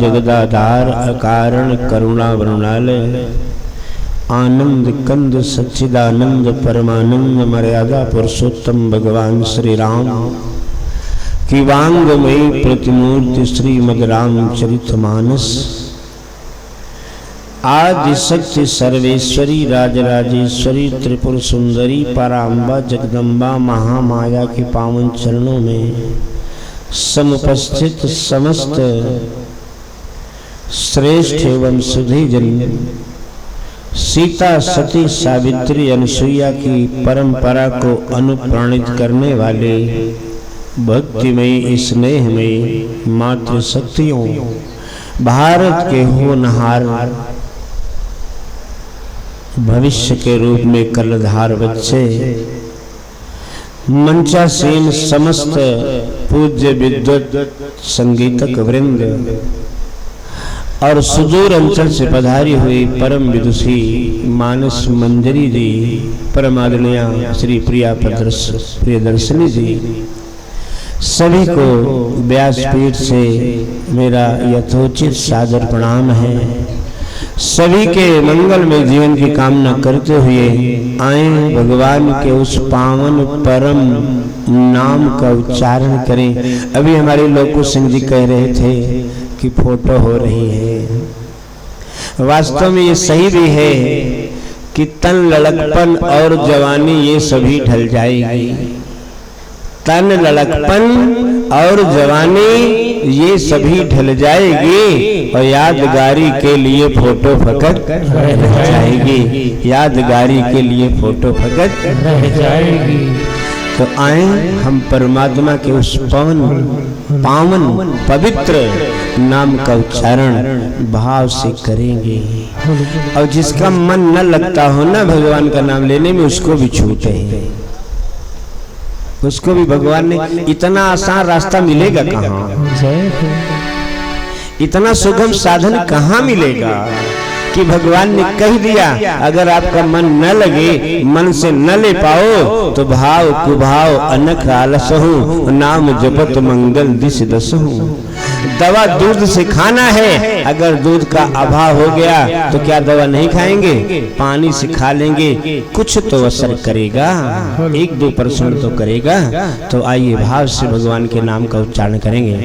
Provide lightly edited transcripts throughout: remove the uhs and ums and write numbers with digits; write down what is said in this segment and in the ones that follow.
जगदाधार अकारण करुणा वरुणालय आनंद कंद सच्चिदानंद परमानंद मर्यादा पुरुषोत्तम भगवान श्री राम की वांगमयी प्रतिमूर्ति श्रीमद् रामचरितमानस आदि शक्ति सर्वेश्वरी राजराजेश्वरी त्रिपुर सुंदरी पराम्बा जगदम्बा महामाया के पावन चरणों में समुपस्थित समस्त श्रेष्ठ एवं सुधी जन सीता सती सावित्री अनुसुईया की परंपरा को अनुप्राणित करने वाले भक्तिमयी स्नेहमयी मातृशक्तियों भारत के होनहार भविष्य के रूप में कर्णधार बच्चे मंचासीन समस्त पूज्य विद्वत संगीतक वृंद और सुदूर अंचल से पधारी हुई परम विदुषी मानस मंजरी जी, परम आदरणीय श्री प्रियदर्शनी जी, सभी को व्यासपीठ से मेरा यथोचित सादर प्रणाम है। सभी के मंगल में जीवन की कामना करते हुए आए भगवान के उस पावन परम नाम का उच्चारण करें। अभी हमारे लोकू सिंह जी कह रहे थे की फोटो हो रही है। वास्तव में ये सही भी है कि तन लड़कपन और जवानी ये सभी ढल जाएगी। तन लड़कपन और जवानी ये सभी ढल जाएगी और यादगारी के लिए फोटो फकत रह जाएगी। यादगारी के लिए फोटो फकत रह जाएगी। तो आए हम परमात्मा के उस पावन पवित्र नाम का उच्चारण भाव से करेंगे। और जिसका मन न लगता हो ना भगवान का नाम लेने में, उसको भी छूटे है। उसको भी भगवान ने इतना आसान रास्ता मिलेगा कहाँ, इतना सुगम साधन कहाँ मिलेगा कि भगवान ने कह दिया अगर आपका मन न लगे, मन से न ले पाओ तो भाव कुभाव अनख आलस हूँ, नाम जपत मंगल दिश दस हूँ। दवा दूध से खाना है, अगर दूध का अभाव हो गया तो क्या दवा नहीं खाएंगे, पानी से खा लेंगे, कुछ तो असर करेगा, 1-2% तो करेगा। तो आइए भाव से भगवान के नाम का उच्चारण करेंगे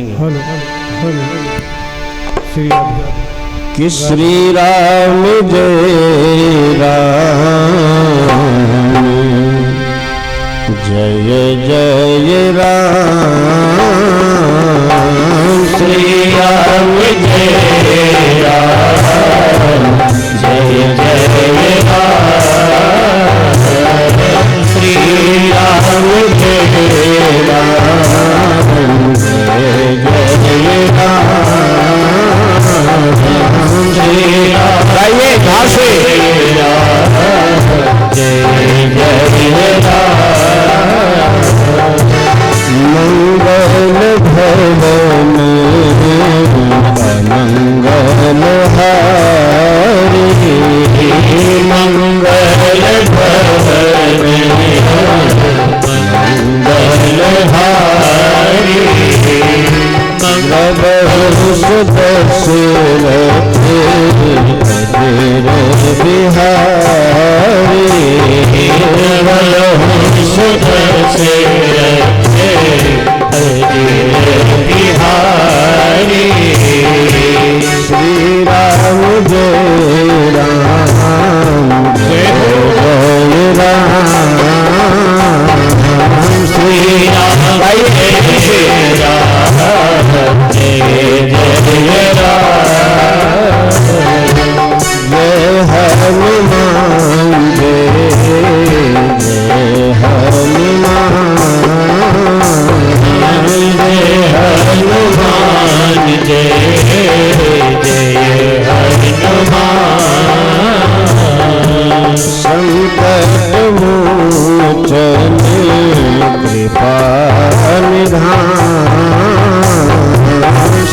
कि श्री राम जय राम, जय जय राम, श्री राम जय राम, जय जय राम, श्री राम जय राम, जय जय राम। गाइए घास से जय जय राम, मंगल भवन मंगल हारी, मंगल भवन मंगल हारी, दशरथ बिहारी, बिहारी, श्री राम जय राम, जय राम, श्री राम जय राम, जय जय राम, जय हनुमान जय जय हनुमान, जय हनुमान जय जय हनुमान, संकट मोचन कृपा निधान,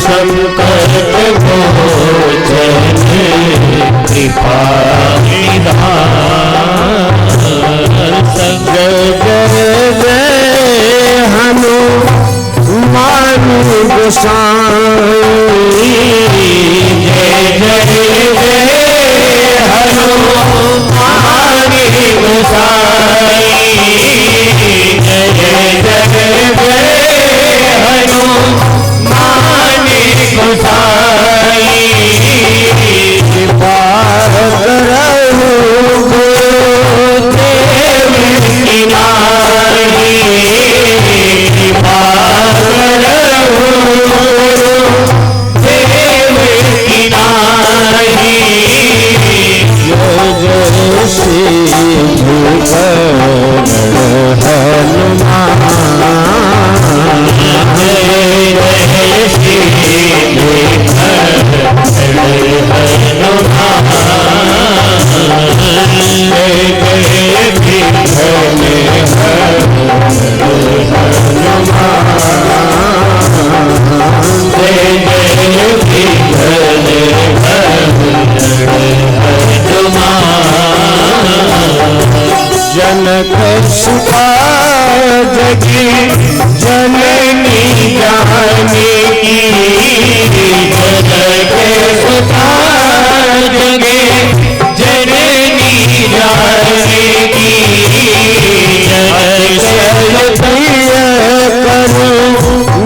संकट मोचन कृपा निधान, जय जय जय हनुमान गोसाई जय जय जय हनुमानी गोसाई जय जय जय हनुमानी गोसाई पार करहु गुरुदेव की नारी पार करहु गुरुदेव की नारी जो जो सिद्ध हनुमान जय जय श्री जनक सुता जगी जननी जानकी जनक सुता जगी जननी जानकी जनक प्रिय करो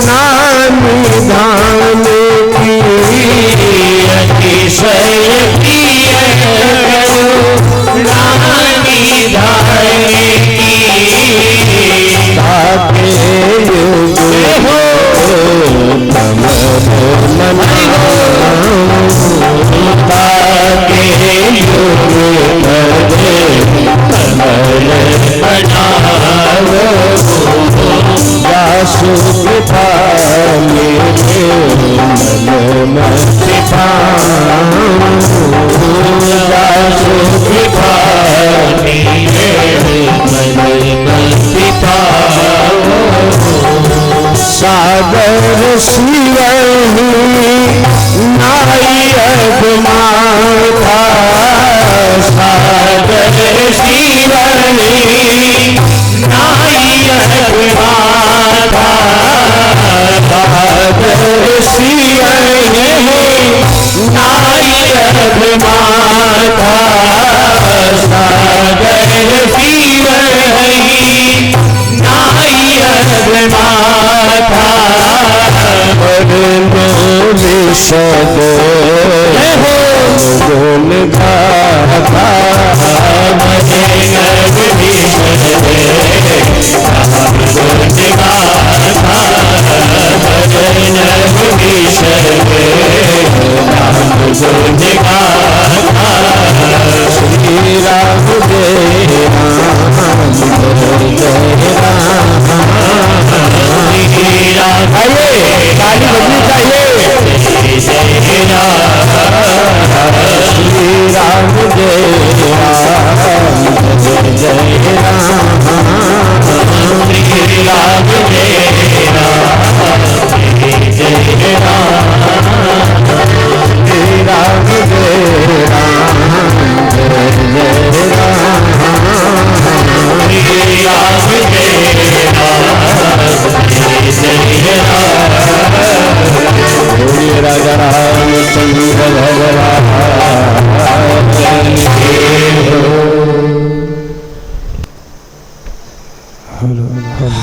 नाम धाम की अतिशय प्रिय करो नानी धारे की ताके युग हो तम मन ताके युग करे कमल बनावो दासु कृपा मेरे मन मति पाऊं दासु कृपा मेरे मन मति पाऊं सागर शिवहि नायक माता सागर शिवहि नायक माता सागर शिवहि नायक माता सागर शिवहि नायक माता विशद गुण गाथा श्री राम जय राम जय राम आइए ताली बजनी चाहिए श्री राम जय राम जय जय राम श्री राम जय राम जय जय राम श्री राम जय राम जय जय राम श्री राम जय राजा रामचंद्र भगवान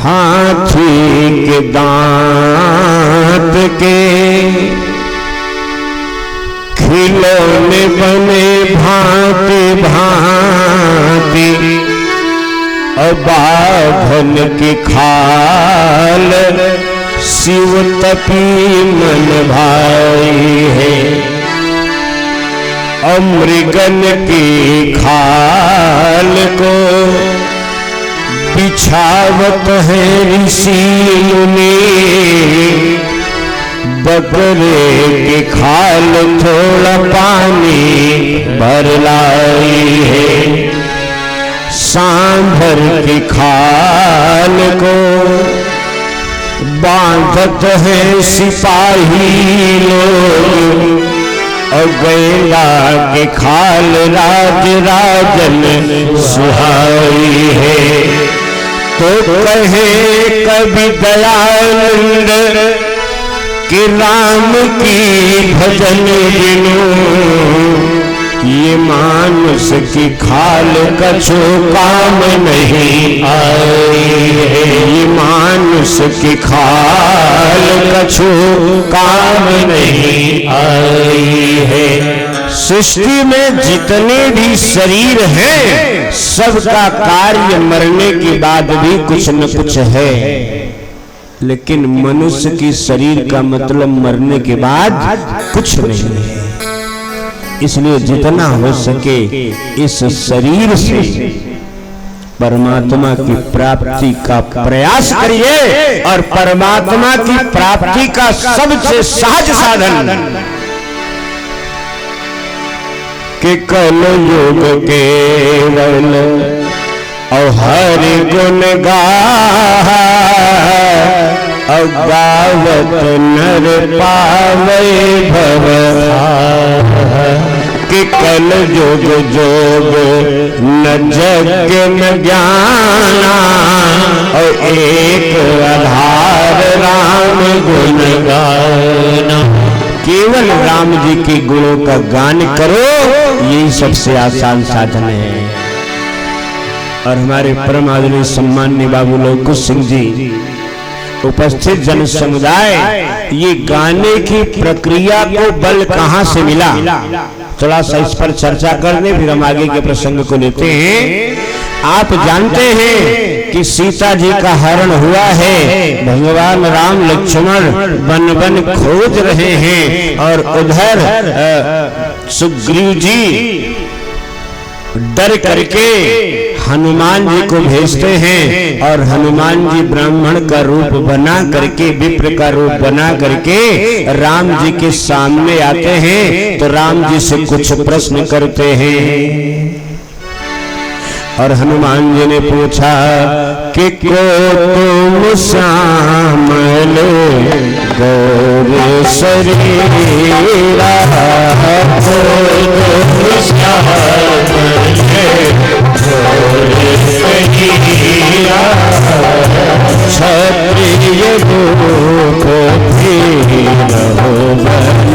हाथी के दांत के खिलौने बने भांति भांति बाघन की खाल शिव तपी मन भाई है अमृगन की खाल को बिछावत है ऋषि मुनि बकरे की खाल थोड़ा पानी भर लाई है सांभर की खाल को बांधत है सिपाही लोग और गैला की खाल राज राजन सुहाई है तो कहे कभी दयानंद कि राम की भजन बिनु ये मानुष की खाल कछु काम नहीं आई है। ये मानुष की खाल कछु काम नहीं आई है। सृष्टि में जितने भी शरीर हैं सबका कार्य मरने के बाद भी कुछ न कुछ है, लेकिन मनुष्य की शरीर का मतलब मरने के बाद कुछ नहीं है। इसलिए जितना हो सके इस शरीर से परमात्मा की प्राप्ति का प्रयास करिए, और परमात्मा की प्राप्ति का सबसे सहज साधन कि कल युग केवल और हरि गुण गावत नर पावे भव कि कल युग जोग न जग में ज्ञाना और एक आधार राम गुण गाना। केवल राम जी के गुणों का गान करो, यही सबसे आसान साधन है। और हमारे परम आदरणीय सम्माननीय बाबू लवकुश सिंह जी, उपस्थित जन समुदाय, ये गाने की प्रक्रिया को बल कहां से मिला, थोड़ा सा इस पर चर्चा करने फिर हम आगे के प्रसंग को लेते हैं। आप जानते हैं कि सीता जी का हरण हुआ है, भगवान राम लक्ष्मण वन वन खोज रहे हैं, और उधर सुग्रीव जी डर करके हनुमान जी को भेजते हैं, और हनुमान जी ब्राह्मण का रूप बना करके, विप्र का रूप बना करके राम जी के सामने आते हैं। तो राम जी से कुछ प्रश्न करते हैं, और हनुमान जी ने पूछा कि को तुम श्यामल गौर शरीरा, क्षत्रिय रूप धीरहो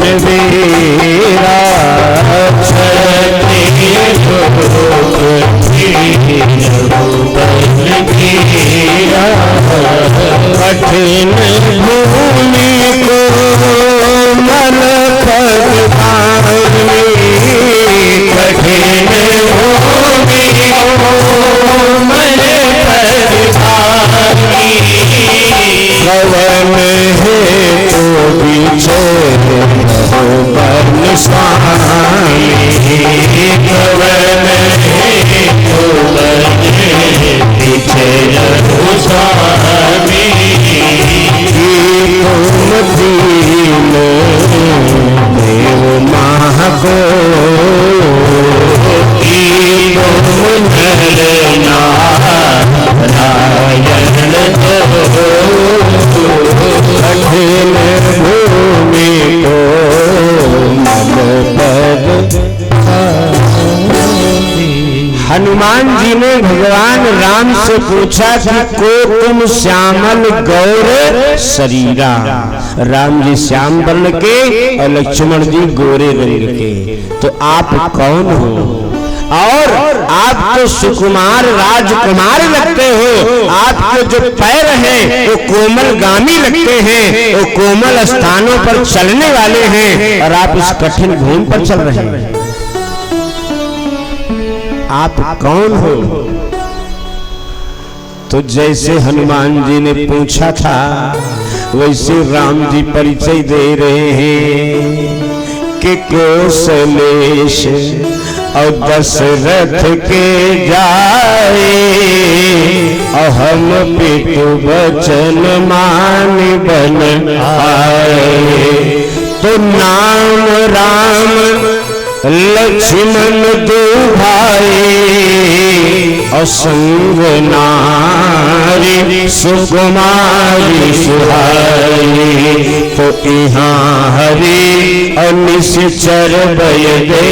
बनवीरा, क्षत्रिय रूप धीरहो बनवीरा, कठिन भूमि को मन पर भारी, कठिन भूमि को मन पर भारी, कवन है तो पीछे रहो बन स्वामी, कवन है तो पीछे रहो स्वामी, तुम दीन देव महाको, तुम नर नारायण कठिन भूमि को हनुमान जी ने भगवान राम से पूछा कि को तुम श्यामल गौर शरीरा, राम जी श्याम वर्ण के और लक्ष्मण जी गोरे रंग के, तो आप कौन हो? और आप तो सुकुमार राजकुमार लगते हो, आपके जो पैर हैं वो कोमल गामी लगते हैं, वो कोमल स्थानों पर चलने वाले हैं, और आप इस कठिन भूमि पर चल रहे हैं। आप कौन हो? तो जैसे हनुमान जी ने पूछा था वैसे राम जी परिचय दे रहे हैं कि कौशलेश और दशरथ के जाए, अहम पितु वचन मान बन आए, तो नाम राम लक्ष्मण दो भाई, असंग नारी सुकुमारी सुहाई, तो यहाँ हरि अनिश्चर भय दे,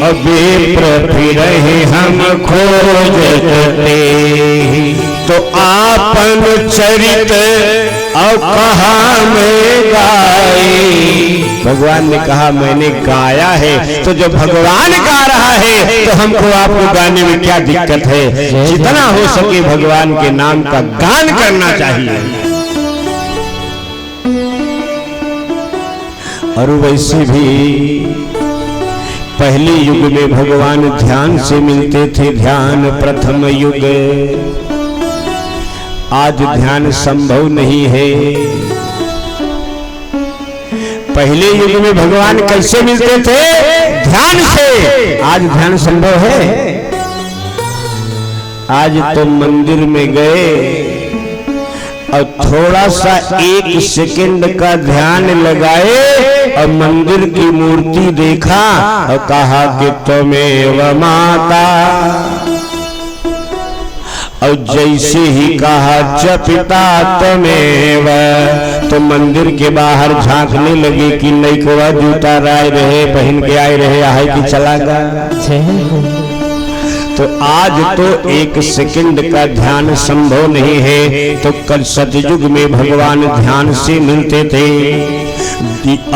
अभी फिरहि हम खोजते, तो आपन चरित और कहा मैं गाई। भगवान ने कहा मैंने गाया है, तो जो भगवान गा रहा है तो हमको आपको गाने में क्या दिक्कत है। जितना हो सके भगवान के नाम का गान करना चाहिए। और वैसे भी पहले युग में भगवान ध्यान से मिलते थे, ध्यान प्रथम युग। आज ध्यान संभव नहीं है। पहले युग में भगवान कैसे मिलते थे? ध्यान से। आज ध्यान संभव है? आज तो मंदिर में गए और थोड़ा सा 1 सेकंड का ध्यान लगाए और मंदिर की मूर्ति देखा और कहा कि त्वमेव माता, और जैसे ही कहा च पिता त्वमेव, तो मंदिर के बाहर झांकने लगे कि नहीं को जूता राय रहे पहन के आए रहे आहे कि चला गया। तो आज तो 1 सेकंड का ध्यान संभव नहीं है। तो कल सतयुग में भगवान ध्यान से मिलते थे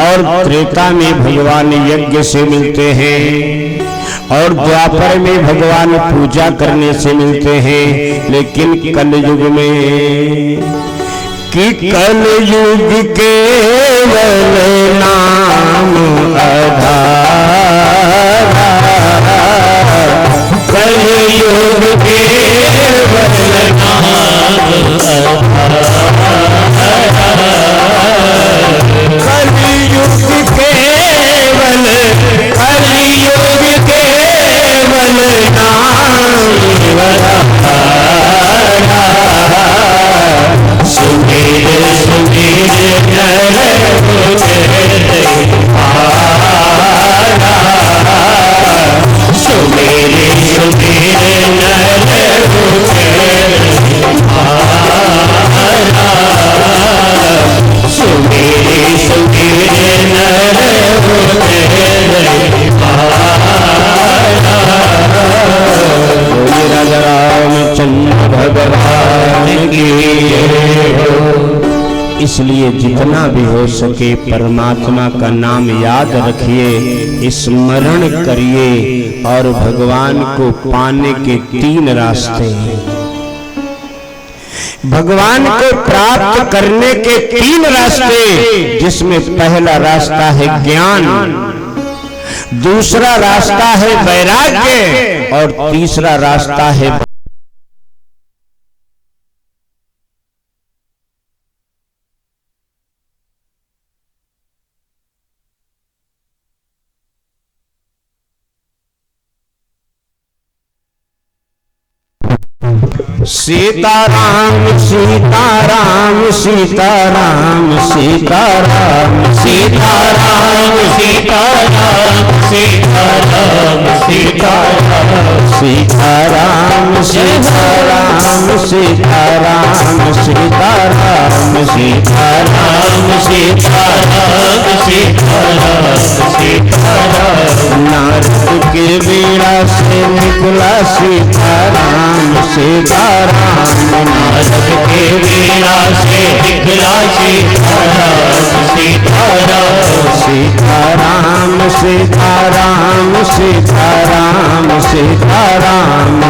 और त्रेता में भगवान यज्ञ से मिलते हैं और द्वापर में भगवान पूजा करने से मिलते हैं। लेकिन कल युग में कि कल युग केवल नाम आधार, कलयुग केवल नाम आधार, कलयुग केवल, कलयुग केवल नाम आधार। सुमेर सुमेर नर सुमेरे सुमेरे नर सुमेरे सुमेरे नर राजा रामचंद्र भगवान की। इसलिए जितना भी हो सके परमात्मा का नाम याद रखिए, स्मरण करिए। और भगवान को पाने के 3 रास्ते हैं। भगवान को प्राप्त करने के 3 रास्ते, जिसमें पहला रास्ता है ज्ञान, दूसरा रास्ता है वैराग्य और तीसरा रास्ता है सीताराम सीताराम सीताराम सीताराम सीताराम सीताराम सीताराम सीताराम सीताराम सीताराम सीताराम सीताराम सीताराम सीताराम सीताराम। नारद के बेड़ा से निकला सीताराम सीताराम, नारद के बेड़ा से निकला सीताराम सीताराम सीताराम सीताराम सीताराम सीताराम सीताराम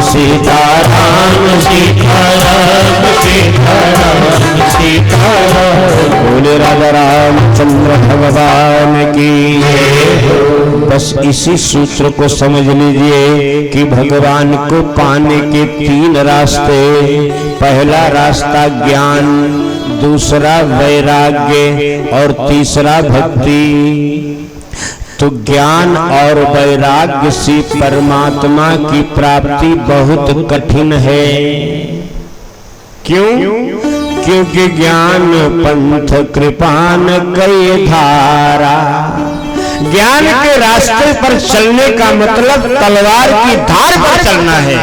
सीताराम सीताराम सीताराम। बोले राजा रामचंद्र भगवान की। बस इसी सूत्र को समझ लीजिए कि भगवान को पाने के 3 रास्ते, पहला रास्ता ज्ञान, दूसरा वैराग्य और तीसरा भक्ति। तो ज्ञान और वैराग्य से परमात्मा की प्राप्ति बहुत कठिन है। क्यों? क्योंकि ज्ञान पंथ कृपान कई धारा। ज्ञान के रास्ते पर चलने का मतलब तलवार की धार पर चलना है।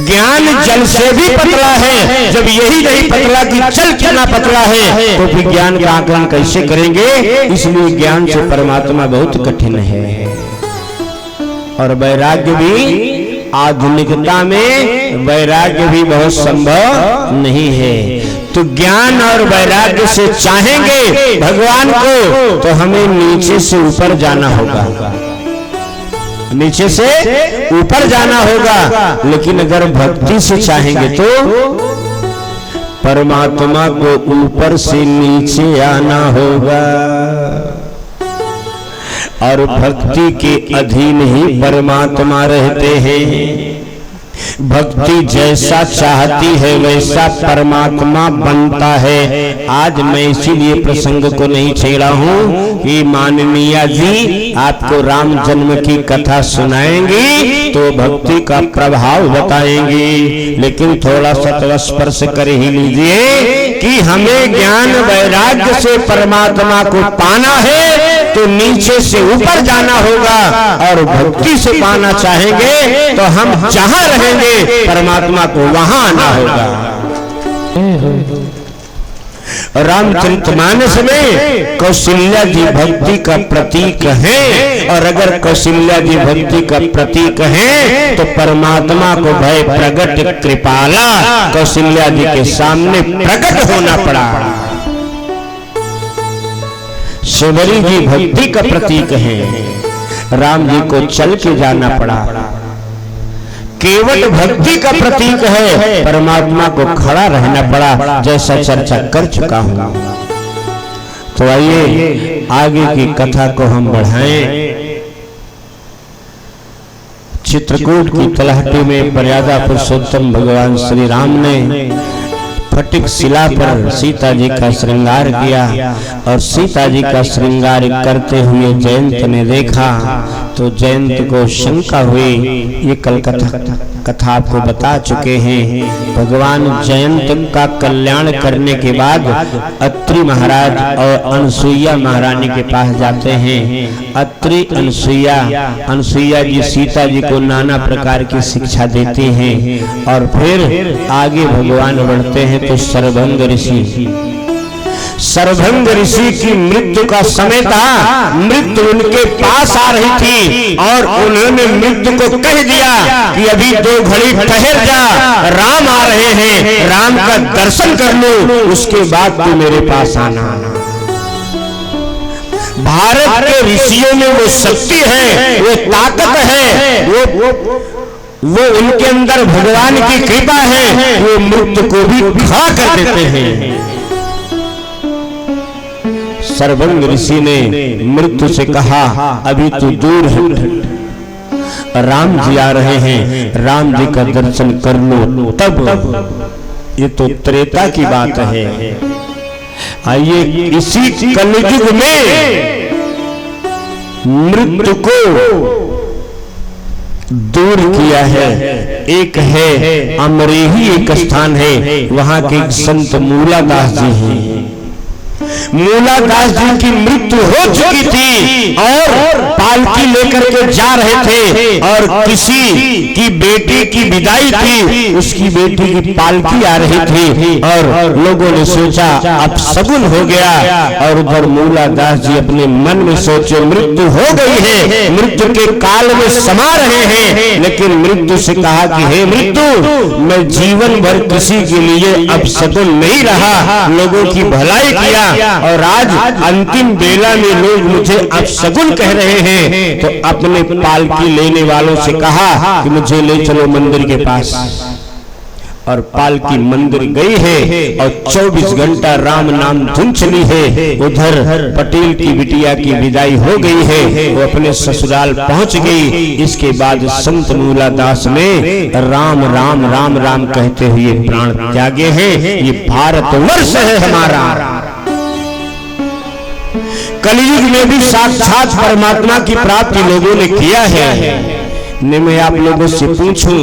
ज्ञान जल से भी पतला है। जब यही नहीं पतला कि चल कितना पतला है, तो फिर ज्ञान का आकलन कैसे करेंगे? इसलिए ज्ञान से परमात्मा बहुत कठिन है। और वैराग्य भी, आधुनिकता में वैराग्य भी बहुत संभव नहीं है। तो ज्ञान और वैराग्य से चाहेंगे भगवान को तो हमें नीचे से ऊपर जाना होगा, नीचे से ऊपर जाना होगा। लेकिन अगर भक्ति से चाहेंगे तो परमात्मा को ऊपर से नीचे आना होगा। और भक्ति के अधीन ही परमात्मा रहते हैं। भक्ति जैसा चाहती है वैसा परमात्मा बनता है। आज मैं इसीलिए प्रसंग को नहीं छेड़ा हूँ कि माननीय जी आपको राम जन्म की कथा सुनाएंगी तो भक्ति का प्रभाव बताएंगी, लेकिन थोड़ा सा स्पर्श कर ही लीजिए कि हमें ज्ञान वैराग्य से परमात्मा को पाना है तो नीचे से ऊपर जाना होगा। और भक्ति से पाना चाहेंगे तो हम जहां रहेंगे परमात्मा को वहां आना होगा। रामचरितमानस में कौशल्या जी भक्ति का प्रतीक है, और अगर कौशल्या जी भक्ति का प्रतीक है तो परमात्मा को भय प्रगट कृपाला कौशल्या जी के सामने प्रकट होना पड़ा। शिवरी जी भक्ति का प्रतीक है, राम जी को चल के जाना पड़ा। केवट भक्ति का प्रतीक है, परमात्मा को खड़ा रहना पड़ा, जैसा चर्चा कर चुका हूं। तो आइए आगे की कथा को हम बढ़ाएं। चित्रकूट की तलहटी में मर्यादा पुरुषोत्तम भगवान श्री राम ने फटिक शिला पर सीता जी का श्रृंगार किया, और सीता जी का श्रृंगार करते हुए जयंत ने देखा तो जयंत को शंका हुई। ये कल कथा आपको बता चुके हैं। भगवान जयंत का कल्याण करने के बाद अत्रि महाराज और अनसुईया महारानी के पास जाते हैं। अत्रि अनसुईया जी सीता जी को नाना प्रकार की शिक्षा देती हैं, और फिर आगे भगवान बढ़ते हैं तो सरभंग ऋषि की मृत्यु का समय था। मृत्यु उनके पास आ रही थी और उन्होंने मृत्यु को कह दिया कि अभी 2 घड़ी ठहर जा, राम आ रहे हैं, राम का दर्शन कर लो, उसके बाद तू मेरे पास आना। भारत के ऋषियों में वो शक्ति है, वो ताकत है, वो उनके अंदर भगवान की कृपा है, वो मृत्यु को भी खा कर देते हैं। सरभंग ऋषि ने मृत्यु से कहा अभी तू दूर है, राम जी आ रहे हैं, राम जी का दर्शन कर लो तब। ये तो त्रेता की बात है। आइए इसी कलयुग में मृत्यु को दूर किया है। एक है अमरेही, एक स्थान है, वहां के संत मूलादास जी हैं। मूलादास जी की मृत्यु हो चुकी थी और पालकी लेकर के जा रहे थे, और किसी की बेटी की विदाई थी, उसकी बेटी की पालकी आ रही थी, और लोगों ने सोचा अब सगुन हो गया। और उधर मूलादास जी अपने मन में सोचे मृत्यु हो गई है, मृत्यु के काल में समा रहे हैं, लेकिन मृत्यु से कहा कि हे मृत्यु, मैं जीवन भर किसी के लिए अब सगुन नहीं रहा, लोगों की भलाई किया, और आज अंतिम बेला में लोग मुझे अब सगुन कह रहे हैं। तो अपने पालकी लेने वालों से कहा कि मुझे ले चलो मंदिर के पास, और पालकी मंदिर गई है और 24 घंटा राम नाम धुन चली है। उधर पटेल की बिटिया की विदाई हो गई है, वो अपने ससुराल पहुंच गई। इसके बाद संत मूलादास ने राम राम राम राम कहते हुए प्राण त्यागे हैं। ये भारतवर्ष है हमारा। कलयुग में भी साक्षात परमात्मा की प्राप्ति लोगों ने किया है। मैं आप लोगों से पूछूं,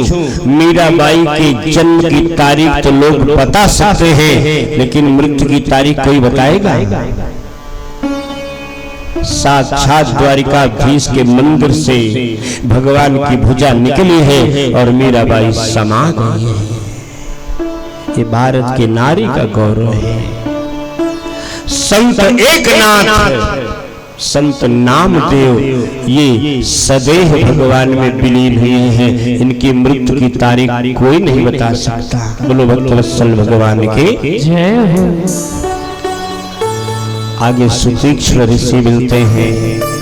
मीराबाई के जन्म की तारीख तो लोग बता सकते हैं, लेकिन मृत्यु की तारीख कोई बताएगा? साक्षात द्वारिकाधीश के मंदिर से भगवान की भुजा निकली है और मीराबाई समा गई है। ये भारत के नारी का गौरव है। संत एकनाथ संत नामदेव ये सदैव भगवान में विलीन हुए हैं। इनकी मृत्यु की तारीख कोई नहीं बता सकता। बोलो भक्तवत्सल भगवान के जय हो। आगे सुतीक्ष्ण ऋषि मिलते हैं।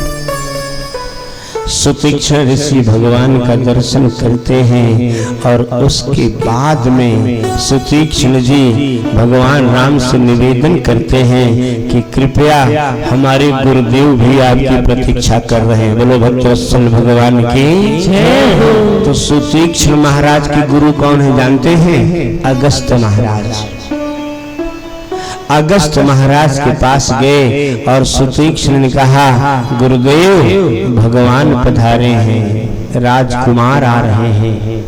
सुतीक्ष्ण ऋषि भगवान का दर्शन करते हैं और उसके बाद में सुतीक्ष्ण जी भगवान राम से निवेदन करते हैं कि कृपया हमारे गुरुदेव भी आपकी प्रतीक्षा कर रहे हैं। बोलो भक्तवत्सल भगवान की जय हो। तो सुतीक्ष्ण महाराज के गुरु कौन है जानते हैं? अगस्त महाराज। अगस्त महाराज के पास गए और सुतीक्ष्ण ने कहा, गुरुदेव भगवान पधारे हैं, राजकुमार आ रहे हैं।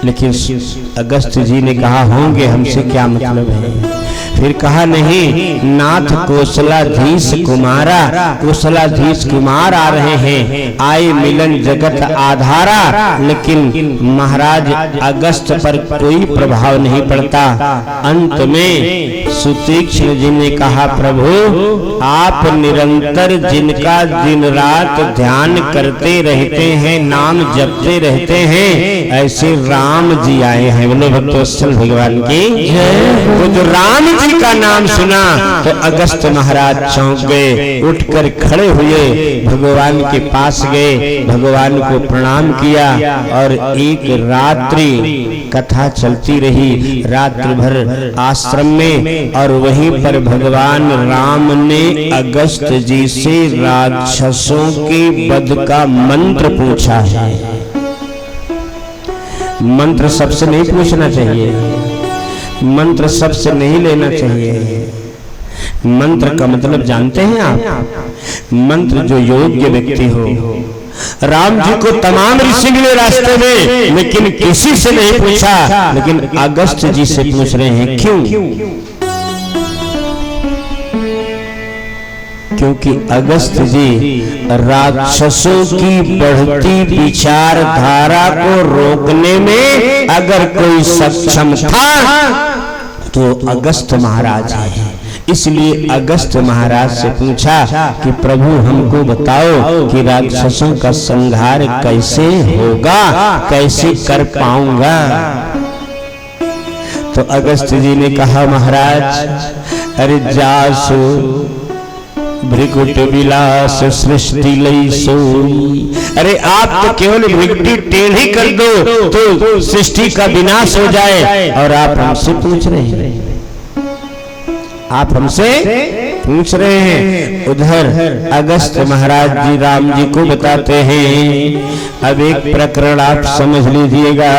लेकिन अगस्त जी ने कहा, होंगे, हमसे क्या मतलब है। फिर कहा, नहीं, नाथ कोसलाधीश कुमारा, कोसलाधीश कुमार आ रहे हैं, आए मिलन जगत आधारा। लेकिन महाराज अगस्त पर कोई प्रभाव नहीं पड़ता। अंत में सुतीक्ष्ण जी ने कहा, प्रभु आप निरंतर जिनका दिन रात ध्यान करते रहते हैं, नाम जपते रहते हैं, ऐसे राम जी आए हैं। बोलो भक्तवत्सल भगवान की जय। तो जो राम जी का नाम सुना तो अगस्त महाराज चौंक गए, उठकर खड़े हुए, भगवान के पास गए, भगवान को प्रणाम किया और एक रात्रि कथा चलती रही, रात्रि भर आश्रम में। और वहीं पर भगवान राम ने अगस्त जी से राक्षसों के वध का मंत्र पूछा है। मंत्र सबसे नहीं पूछना चाहिए, मंत्र सबसे नहीं लेना चाहिए। मंत्र का मतलब जानते हैं आप? मंत्र जो योग्य व्यक्ति हो। राम जी को तमाम ऋषि मिले रास्ते में, लेकिन किसी से नहीं पूछा, लेकिन अगस्त जी से पूछ रहे हैं। क्यों? क्योंकि अगस्त जी राक्षसों की बढ़ती विचारधारा को रोकने में अगर कोई सक्षम था तो अगस्त महाराज है। इसलिए अगस्त महाराज से पूछा कि प्रभु हमको बताओ कि राक्षसों का संहार कैसे होगा, कैसे कर पाऊंगा। तो अगस्त जी ने कहा, महाराज अरे जासु भृकुट विलास सृष्टि लई सोई। अरे आप तो केवल भृकुटी टेढ़ी कर दो तो सृष्टि का विनाश हो जाए, और आप हमसे पूछ रहे हैं, आप हमसे पूछ रहे हैं। उधर अगस्त महाराज जी राम जी को बताते हैं। अब एक प्रकरण आप समझ लीजिएगा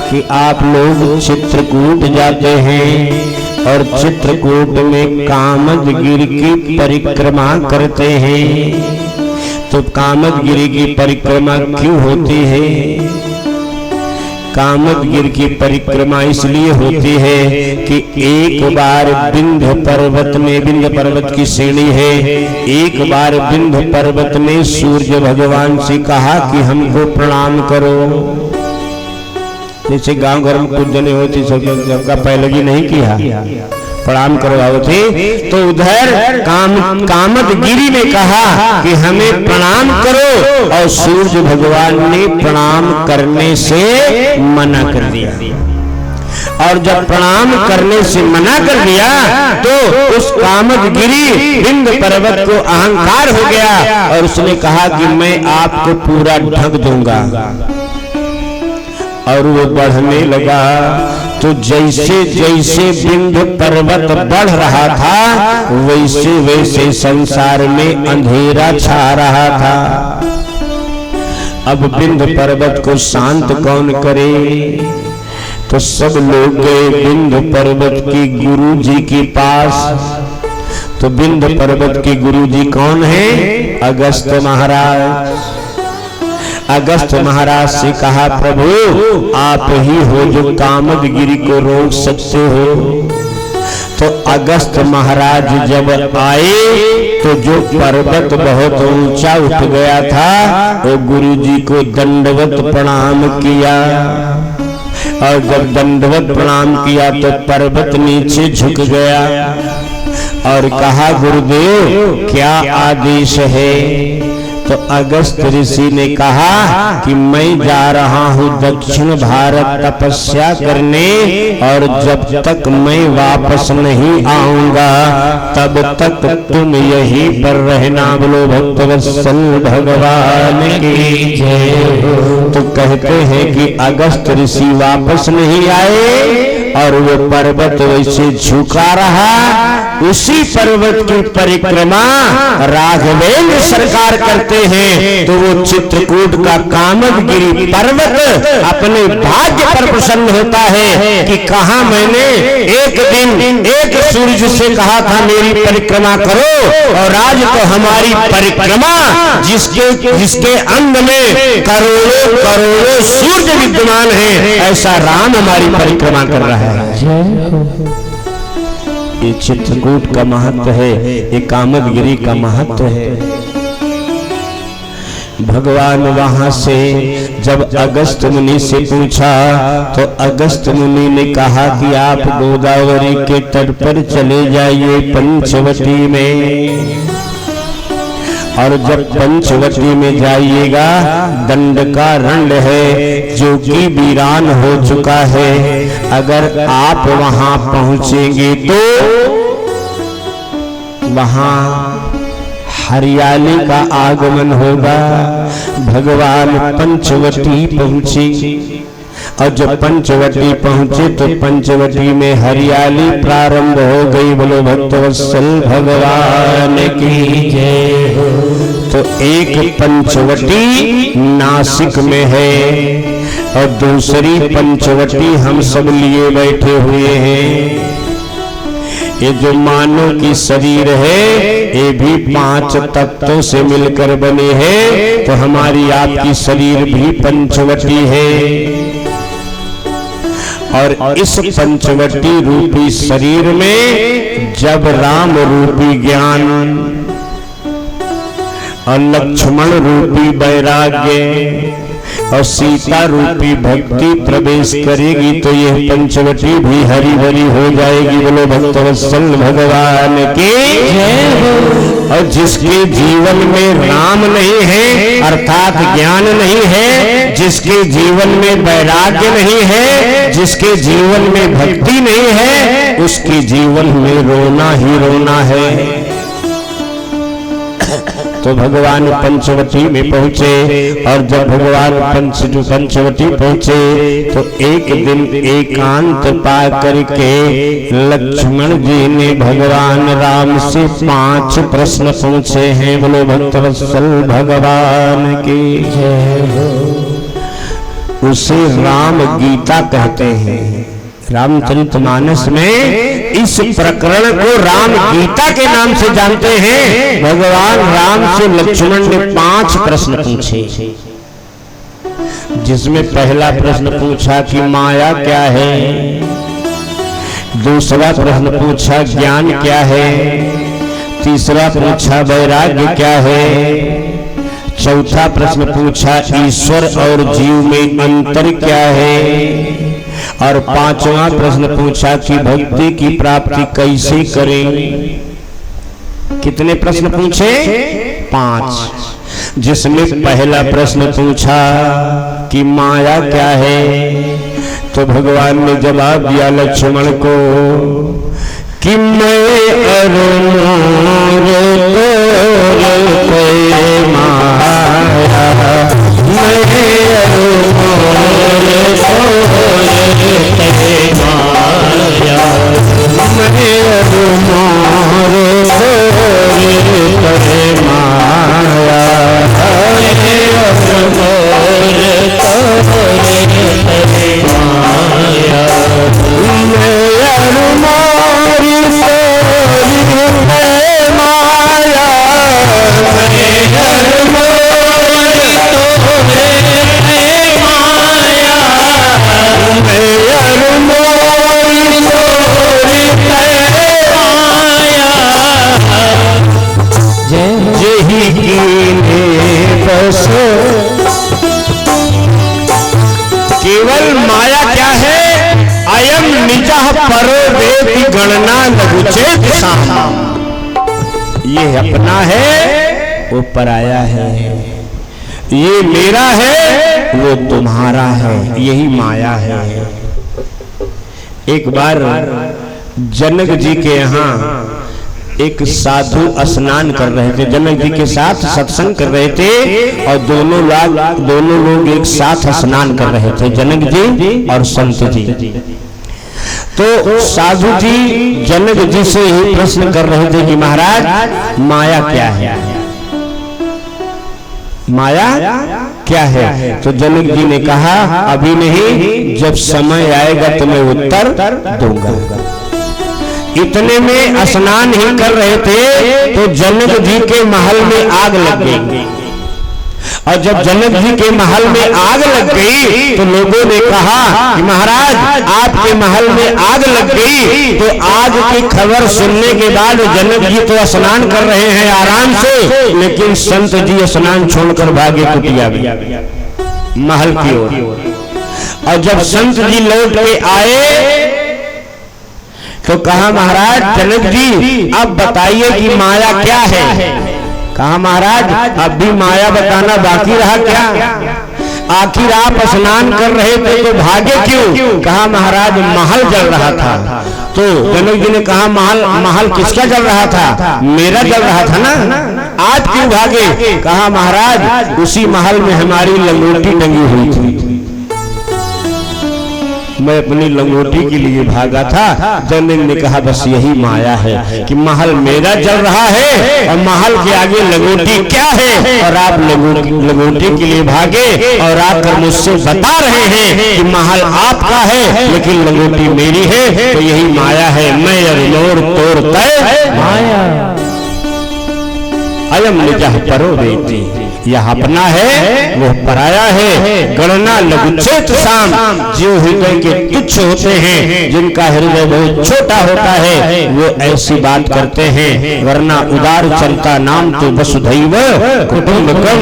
कि आप लोग चित्रकूट जाते हैं और चित्रकूट में कामदगिरि की परिक्रमा करते हैं। तो कामदगिरि की परिक्रमा क्यों होती है? कामदगिरि की परिक्रमा इसलिए होती है कि एक बार विंध्य पर्वत में, विंध्य पर्वत की श्रेणी है, एक बार विंध्य पर्वत में सूर्य भगवान से कहा कि हमको प्रणाम करो। जैसे गांव घर में कुछ जने होती, सबका पहलगी नहीं किया, प्रणाम करवाओ थे। तो उधर कामदगिरि ने कहा कि हमें प्रणाम करो, और सूर्य भगवान ने प्रणाम करने से मना कर दिया। और जब प्रणाम करने से मना कर दिया तो उस कामदगिरि विंध्य पर्वत को अहंकार हो गया और उसने कहा कि मैं आपको पूरा ढक दूंगा। और वो बढ़ने लगा। तो जैसे जैसे विंध्य पर्वत बढ़ रहा था, वैसे वैसे संसार में अंधेरा छा रहा था। अब विंध्य पर्वत को शांत कौन करे? तो सब लोग गए विंध्य पर्वत की गुरु जी के पास। तो विंध्य पर्वत के गुरु जी कौन है? अगस्त महाराज। अगस्त महाराज से कहा, प्रभु आप ही हो जो कामदगिरि को रोक सकते हो। तो अगस्त महाराज जब आए तो जो पर्वत बहुत ऊंचा उठ गया था, वो गुरु जी को दंडवत प्रणाम किया। और जब दंडवत प्रणाम किया तो पर्वत नीचे झुक गया। और कहा गुरुदेव क्या आदेश है? तो अगस्त ऋषि ने कहा कि मैं जा रहा हूँ दक्षिण भारत तपस्या करने, और जब तक मैं वापस नहीं आऊंगा तब तक तुम यहीं पर रहना। बोलो भक्तवत्सल भगवान की जय। तो कहते हैं कि अगस्त ऋषि वापस नहीं आए और वो पर्वत वैसे झुका रहा। उसी पर्वत की परिक्रमा राघवेंद्र सरकार करते हैं, तो वो चित्रकूट का कामदगिरी पर्वत अपने भाग्य पर प्रसन्न होता है कि कहा मैंने एक दिन एक सूर्य से कहा था मेरी परिक्रमा करो, और आज तो हमारी परिक्रमा जिसके अंग में करोड़ों करोड़ों सूर्य विद्यमान है, ऐसा राम हमारी परिक्रमा कर रहा है। ये चित्रकूट का महत्व है, ये कामदगिरी का महत्व है। भगवान वहां से जब अगस्त मुनि से पूछा तो अगस्त मुनि ने कहा कि आप गोदावरी के तट पर चले जाइए पंचवटी में, और जब पंचवटी में जाइएगा दंडकारण्य है जो कि वीरान हो चुका है, अगर आप वहां पहुंचेंगे तो वहां हरियाली का आगमन होगा। भगवान पंचवटी पहुंचे, और जब पंचवटी पहुंचे तो पंचवटी में हरियाली प्रारंभ हो गई। बोलो भक्तवत्सल भगवान की जय। तो एक पंचवटी नासिक में है और दूसरी पंचवटी हम सब लिए बैठे हुए हैं। ये जो मानव की शरीर है ये भी 5 तत्वों से मिलकर बने हैं, तो हमारी आपकी शरीर भी पंचवटी है। और इस पंचवटी रूपी शरीर में जब राम रूपी ज्ञान और लक्ष्मण रूपी वैराग्य और सीता रूपी भक्ति प्रवेश करेगी तो यह पंचवटी भी हरी भरी हो जाएगी। बोलो भक्तवत्सल भगवान की जय। और जिसके जीवन में राम नहीं है अर्थात ज्ञान नहीं है, जिसके जीवन में वैराग्य नहीं है, जिसके जीवन में भक्ति नहीं है, उसके जीवन में रोना ही रोना है। तो भगवान पंचवटी में पहुंचे, और जब भगवान पंचवटी पहुंचे तो एक दिन एकांत पा करके लक्ष्मण जी ने भगवान राम से 5 प्रश्न पूछे हैं। बोलो भक्तवत्सल भगवान की जय। उसे राम गीता कहते हैं। रामचरितमानस में इस प्रकरण को राम गीता के नाम से जानते हैं। भगवान राम से लक्ष्मण ने 5 प्रश्न पूछे, जिसमें पहला प्रश्न पूछा कि माया क्या है, दूसरा प्रश्न पूछा ज्ञान क्या है, तीसरा पूछा वैराग्य क्या है, चौथा प्रश्न पूछा ईश्वर और जीव में अंतर क्या है, और 5वां प्रश्न पूछा कि भक्ति की प्राप्ति कैसे करें। कितने प्रश्न पूछे? 5। जिसमें पहला प्रश्न पूछा कि माया क्या है, तो भगवान ने जवाब दिया लक्ष्मण को कि मैं केवल माया क्या है? अयम निजः परो वेति गणना लघुचेत साम। ये अपना है वो पराया है, ये मेरा है वो तुम्हारा है, यही माया है। एक बार जनक जी के यहाँ एक साधु स्नान कर रहे थे, जनक जी के साथ सत्संग कर रहे थे और दोनों लोग एक साथ स्नान कर रहे थे, जनक जी और संत जी। तो साधु जी जनक जी से ही प्रश्न कर रहे थे कि महाराज माया क्या है, माया क्या है? तो जनक जी ने कहा अभी नहीं, जब समय आएगा तो मैं उत्तर दूंगा। इतने में स्नान ही कर रहे थे तो जनक जी के महल में आग लग गई, और जब जनक जी के महल में आग लग गई तो लोगों ने कहा कि महाराज आपके महल में आग लग गई। तो आग की खबर सुनने के बाद जनक जी तो स्नान कर रहे हैं आराम से, लेकिन संत जी स्नान छोड़कर भागे कुटिया में महल की ओर। और जब संत जी लौट के आए तो कहा महाराज जनक जी अब बताइए कि माया क्या है? कहा महाराज अब भी माया बताना बाकी रहा क्या? आखिर आप स्नान कर रहे थे तो भागे क्यों? कहा महाराज महल जल रहा था। तो जनक जी ने कहा महल किसका जल रहा था? मेरा जल रहा था ना, आज क्यों भागे? कहा महाराज उसी महल में हमारी लंगोटी टंगी हुई थी, मैं अपनी लंगोटी के लिए भागा था। जनक ने कहा बस यही माया है कि महल मेरा जल रहा है और महल के आगे लंगोटी क्या है, और आप लंगोटी के लिए भागे और आकर मुझसे बता रहे हैं कि महल आपका है लेकिन लंगोटी मेरी है। तो यही माया है, मैं अरिलोर तोर तय माया अयम निजह परो देती, यह अपना है वो पराया है। गणना लघुचेत साम, जो हृदय के तुच्छ होते हैं, जिनका हृदय बहुत छोटा होता है, वो ऐसी बात करते हैं। वरना उदार चलता नाम तो वसुधैव कुटुंबकम,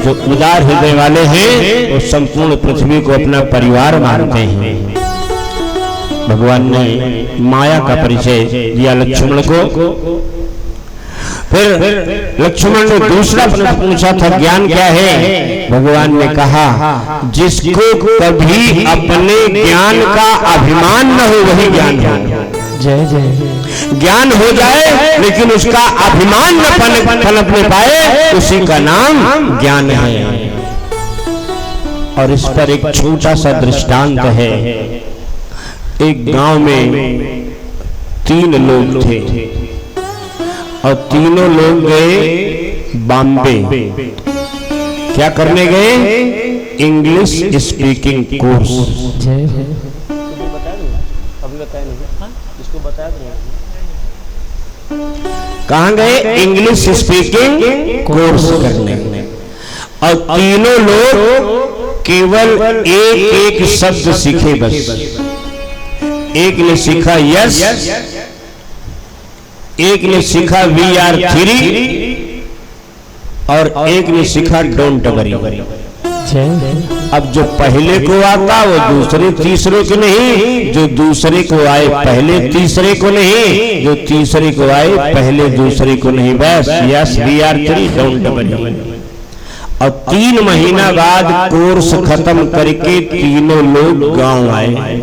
जो उदार हृदय वाले हैं वो संपूर्ण पृथ्वी को अपना परिवार मानते हैं। भगवान ने माया का परिचय दिया लक्ष्मण को। फिर लक्ष्मण ने दूसरा प्रश्न पूछा था ज्ञान क्या है? भगवान ने कहा जिसको कभी अपने ज्ञान का अभिमान न हो वही ज्ञान हो। जय जय। ज्ञान हो जाए लेकिन उसका अभिमान न पनपने पाए, उसी का नाम ज्ञान है। और इस पर एक छोटा सा दृष्टांत है। एक गांव में 3 लोग थे और तीनों लोग गए बॉम्बे। क्या करने गए? English speaking course. कहाँ गए? इंग्लिश स्पीकिंग कोर्स करने। और तीनों लोग केवल एक शब्द सीखे बस। एक ने सीखा यस, एक ने सीखा VR3 और एक ने सीखा डोंट वरी। अब जो पहले को आता वो दूसरे तीसरे को नहीं, जो दूसरे को आए पहले तीसरे को नहीं, जो तीसरे को आए पहले दूसरे को नहीं, बस यस VR3 डोंट वरी। और 3 महीना बाद कोर्स खत्म करके तीनों लोग गांव आए।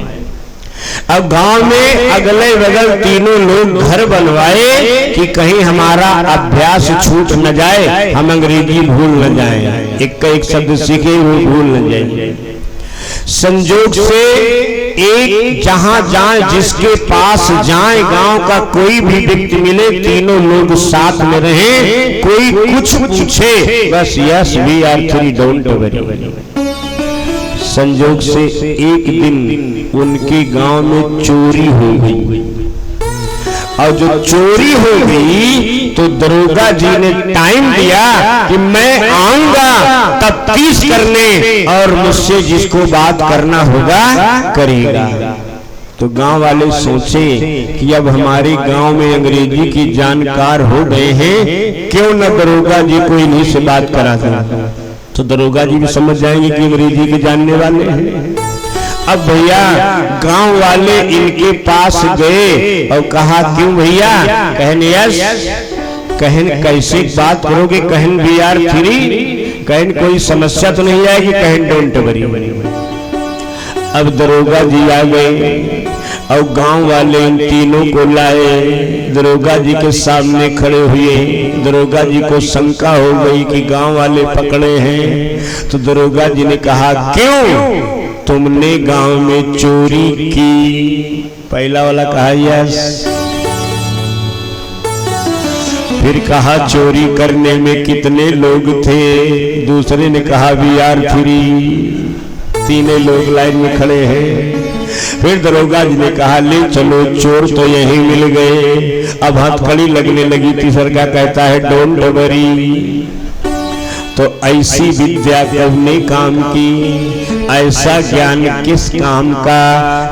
अब गांव में अगले बगल तीनों लोग घर बनवाए कि कहीं हमारा अभ्यास छूट न जाए, हम अंग्रेजी भूल न जाए, एक शब्द सीखे वो भूल न जाए। संजोग से एक जहां जाए जिसके पास जाए, गांव का कोई भी व्यक्ति मिले, तीनों लोग साथ में रहे, कोई कुछ पूछे बस यस VR3 डोंट वरी। संजोग से एक दिन उनके गांव में चोरी हो गई, और जो चोरी हो गई तो दरोगा जी ने टाइम दिया कि मैं आऊंगा तफ्तीश करने और मुझसे जिसको बात करना होगा करेगा। तो गांव वाले सोचे कि अब हमारे गांव में अंग्रेजी की जानकार हो गए हैं, क्यों न दरोगा जी को इन्हीं से बात करा दें। तो दरोगा जी भी समझ जाएंगे कि अंग्रेजी के जानने वाले हैं। अब भैया गांव वाले इनके पास गए और कहा क्यों भैया? कहने यस कहन कैसे बात करोगे, कहन वी आर फ्री, कहन कोई समस्या तो नहीं आएगी, कहन डोंट वरी। अब दरोगा जी आ गए और गांव वाले इन तीनों को लाए, दरोगा जी के सामने खड़े हुए। दरोगा जी को शंका हो गई कि गांव वाले पकड़े हैं, तो दरोगा जी ने कहा क्यों तुमने गांव में चोरी की? पहला वाला कहा यस, फिर कहा चोरी करने में कितने लोग थे? दूसरे ने कहा वी आर फ्री, तीनों लोग लाइन में खड़े हैं। फिर दरोगा जी ने कहा ले चलो, चोर तो यहीं मिल गए। अब हथकड़ी लगने लगी। तीसरा का कहता है डोंट वरी। तो ऐसी विद्या कबने काम की, ऐसा ज्ञान किस काम का?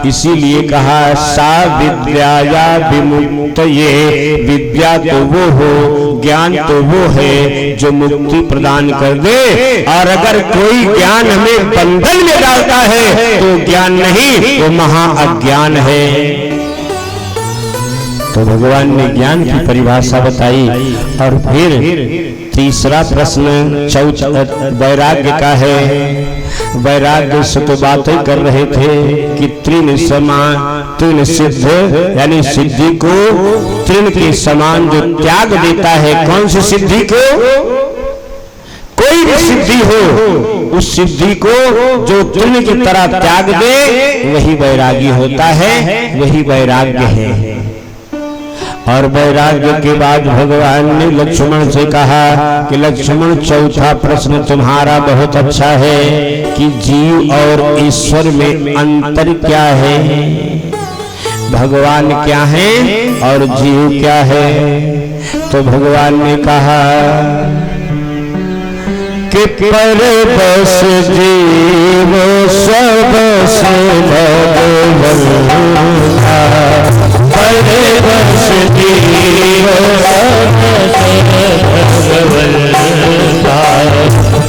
इसीलिए कहा सा विद्याया विमुक्त, ये विद्या तो वो हो, ज्ञान तो वो है जो मुक्ति प्रदान कर दे। और अगर कोई ज्ञान हमें बंधन में डालता है तो ज्ञान नहीं, वो महा अज्ञान है। तो भगवान ने ज्ञान की परिभाषा बताई। और फिर तीसरा प्रश्न वैराग्य का है। वैराग्य से तो बातें कर रहे थे कि तृण सिद्ध, यानी सिद्धि को तृण के समान जो त्याग देता है। कौन सी सिद्धि को? कोई भी सिद्धि हो, उस सिद्धि को जो तृण की तरह त्याग दे वही वैरागी होता है, वही वैराग्य है। और वैराग्य के बाद भगवान ने लक्ष्मण से कहा कि लक्ष्मण चौथा प्रश्न तुम्हारा बहुत अच्छा है कि जीव और ईश्वर में अंतर क्या है? भगवान क्या है और जीव क्या है? तो भगवान ने कहा कि परबस जीव सबसे भगवान, परबस जीव सबसे भगवान,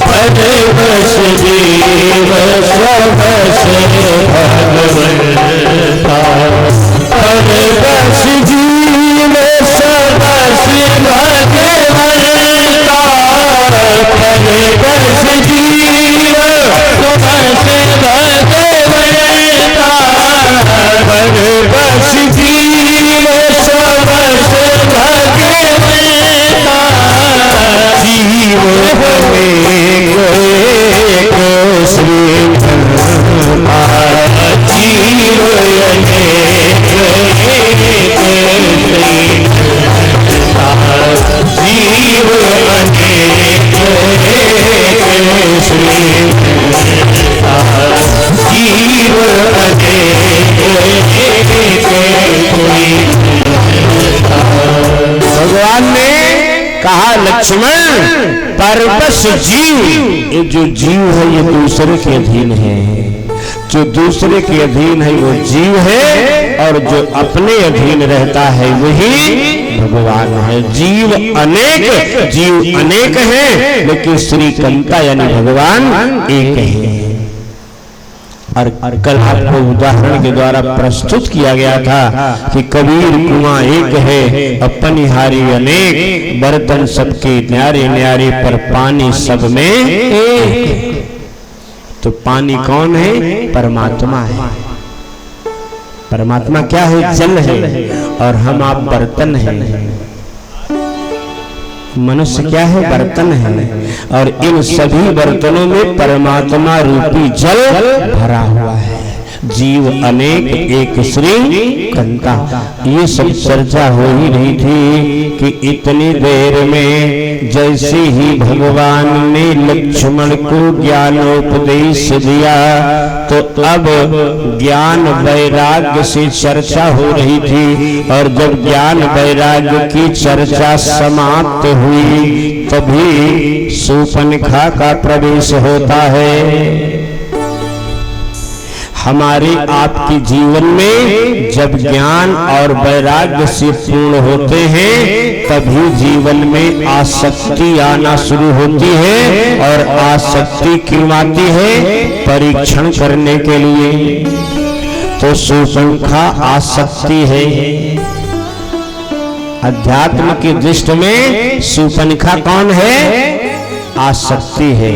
परबस जीव सबसे भगवान, परबस जीव सबसे भगवान, परबस जीव सबसे भगवान, परबस जीव सबसे भगवान, जीव एक श्री जीव अनेक जीव अनेक श्री जीव भगवान ने कहा लक्ष्मण परबस जीव, ये जो जीव है ये दूसरे के अधीन है। जो दूसरे के अधीन है वो जीव है, और जो अपने अधीन रहता है वही भगवान है। जीव अनेक हैं, लेकिन श्री कंता यानी भगवान एक है। और कल आपको उदाहरण के द्वारा प्रस्तुत किया गया था कि कबीर कुआं एक है, अपनिहारी अनेक, बर्तन सबके न्यारे न्यारे, पर पानी सब में एक। तो पानी कौन है? परमात्मा है। परमात्मा क्या है? जल है, और हम आप बर्तन हैं। मनुष्य क्या है? बर्तन है, और इन सभी बर्तनों में परमात्मा रूपी जल भरा हुआ है। जीव अनेक एक श्री कंता, ये सब चर्चा हो ही रही थी कि इतनी देर में जैसे ही भगवान ने लक्ष्मण को ज्ञानोपदेश दिया, तो अब ज्ञान वैराग्य से चर्चा हो रही थी। और जब ज्ञान वैराग्य की चर्चा समाप्त हुई, तभी शूर्पणखा का प्रवेश होता है। हमारे आपके जीवन में जब ज्ञान और वैराग्य से पूर्ण होते हैं, तभी जीवन में आसक्ति आना शुरू होती है। और आसक्ति क्यों आती है? परीक्षण करने के लिए। तो शूर्पणखा आसक्ति है। अध्यात्म की दृष्टि में शूर्पणखा कौन है? आसक्ति है।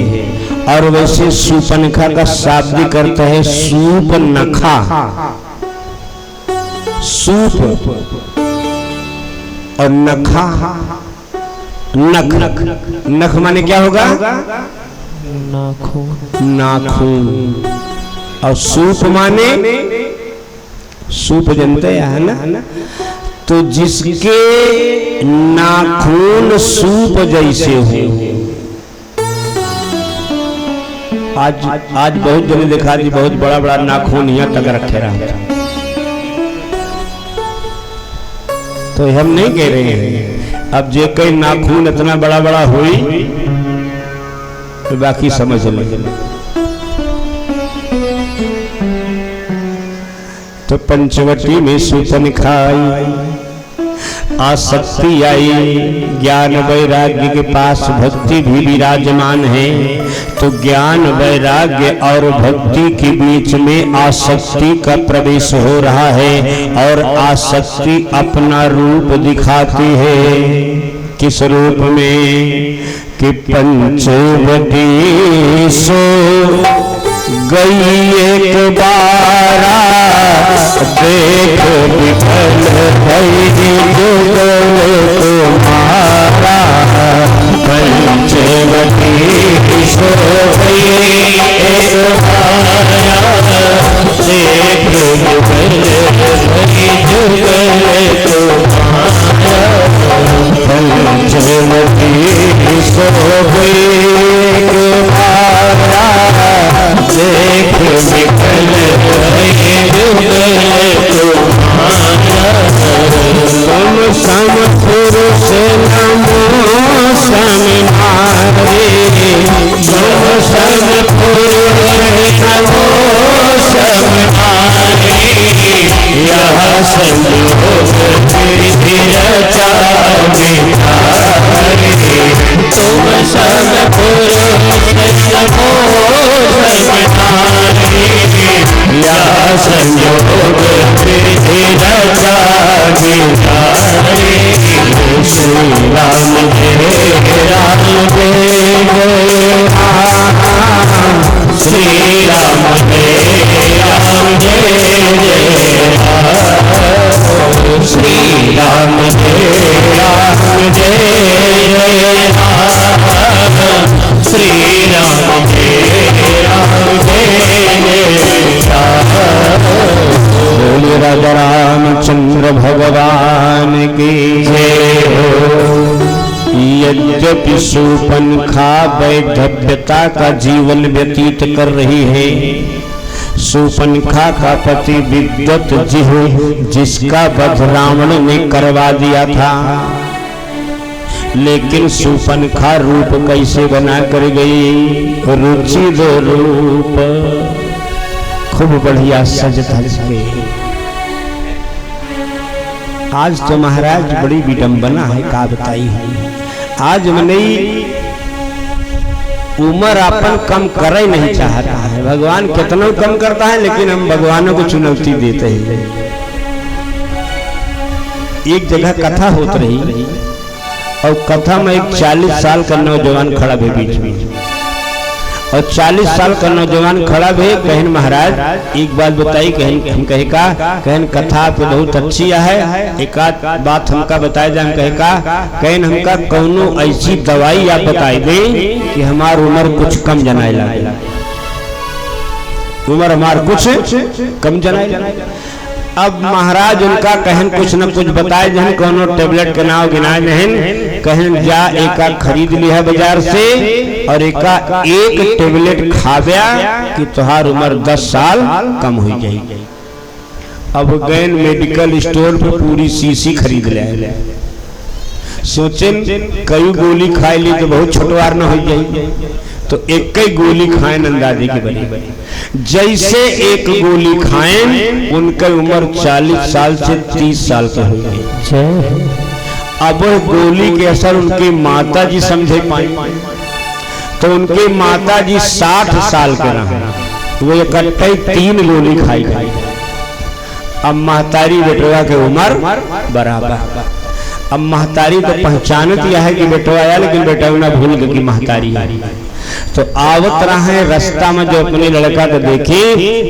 और वैसे शूर्पणखा का शाब्दिक अर्थ है सूपनखा। सूप और नखा, नख, नख माने क्या होगा? नाखून। नाखून। और सूप माने, सूप जानते है ना? तो जिसके नाखून सूप जैसे हो। आज बहुत जने देखा जी, बहुत बड़ा बड़ा नाखून यहाँ तक रखे रहा। तो हम नहीं कह रहे हैं, अब जे कई नाखून इतना बड़ा बड़ा हुई तो बाकी समझ ले। तो पंचवटी में शूर्पणखा आई, आसक्ति आई, ज्ञान वैराग्य के पास भक्ति भी विराजमान है। तो ज्ञान वैराग्य और भक्ति के बीच में आसक्ति का प्रवेश हो रहा है और आसक्ति अपना रूप दिखाती है। किस रूप में? कि पंचवटी सो गई एक बारा, देख विफल भई जुगल तुम्हारा। पंचवटी सो गई एक बारा, देख विफल भई जुगल तुम्हारा। पंचवटी सो गई एक बारा, देख विफल भई जुगल तुम्हारा। तुम सम पुरुष नमो समिनारे, तुम सम पुरुष नमो समिनारे। यह संयोग विधि रचा विधारे। तुम सम पुरुष नमो समिनारे। यह संयोग विधि रचा विधारे। श्री राम जय राम जय, श्री राम जय राम जय राम। श्री राम जय राम जय राम। श्री राम जय राम जय राम। बोलिए राजा रामचंद्र भगवान की जय हो। यद्यपि शूर्पणखा वैधव्यता का जीवन व्यतीत कर रही है, शूर्पणखा का पति विद्युत जिसका वध रावण ने करवा दिया था, लेकिन शूर्पणखा रूप कैसे बना कर गई? रुचि दो रूप, खूब बढ़िया सज धज के। आज तो महाराज बड़ी विडंबना है, का बताई है। आज मैंने उम्र अपन कम कर ही नहीं चाहता है। भगवान कितना कम करता है, लेकिन हम भगवानों को चुनौती देते हैं। एक जगह कथा होती रही और कथा में एक 40 साल का नौजवान खड़ा भी बीच में, और 40 साल का नौजवान खड़ा भी। कहन महाराज एक बात बताई, कहन कहे का, कहन कथा तो बहुत अच्छी है, एक आध बात हमका बताए जाए। कहे का, कहन हमका कौनो ऐसी दवाई आप बताई दें कि हमार उम्र कुछ कम जनाए लगे, उम्र हमार कुछ कम जनाए लगे। अब महाराज उनका कहन कुछ न कुछ बताए जहन, कोनो टेबलेट के नाम गिनाए नहीं। कहन जा एका खरीद लिया बाजार से और एका एक टेबलेट खाव्या कि तुहार उम्र 10 साल कम हो जाएगी। अब गए मेडिकल स्टोर पे पूरी शीशी खरीद ले। सोचें कई गोली खाए ली तो बहुत छोटवार न हो जाएगी, तो एक ही गोली खाएं अंदाजे की बनी। जैसे एक गोली खाएं उनकी उम्र 40 साल से 30 साल की हो गई। अब गोली के असर उनकी माता जी समझे पाए, तो उनके माता जी 60 साल के रहे, वो इकट्ठे 3 गोली खाई। अब महतारी बेटवा के उम्र बराबर। अब महतारी तो पहचानत यह है कि बेटो आया, लेकिन बेटा ना भूल गए कि महतारी है। तो आवत रहे रास्ता में जो अपने लड़का को देखी,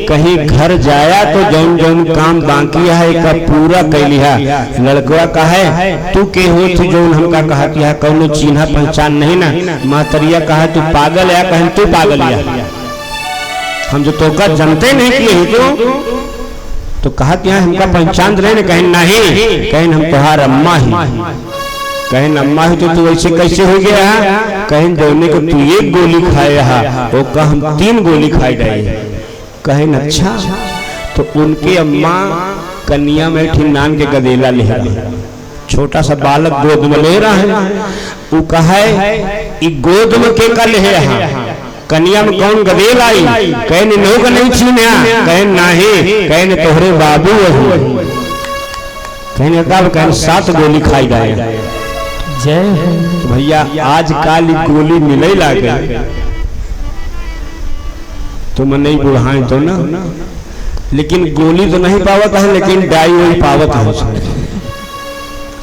कहीं घर जाया तो जौन जौन काम बाकी है का पूरा कैलिहा। लड़कवा कहे तू के हो तू जौन हमका कहा कि है कौनो चिन्हा पहचान नहीं ना। महतरिया कहा तू पागल है, कहें तू पागल है, हम जो तोका जानते नहीं कि तो कहा कि हमका पहचान रहे, कहें नहीं, कहें हम तुहार अम्मा ही, कहें अम्मा ही तो तू ऐसे कैसे हो गया, कहें दोने को तू एक गोली खाया है, वो कहा हम 3 गोली खाए गए। कहें अच्छा, तो उनके अम्मा कन्या में ठिनान के गदेला ले रहा, छोटा सा बालक गोद में ले रहा है। वो कहा गोद में के का ले रहा, कन्या में कौन गदेल आई, कहने लोग नहीं छीना, कहें नहीं, कहने तोहरे बाबू वही, कहने कब कहने 7 गोली खाई गए। जय भैया आज काल गोली मिले लागे तुम नहीं बुढ़ाए तो ना, लेकिन गोली तो नहीं पावत है, लेकिन डाई वही पावत है।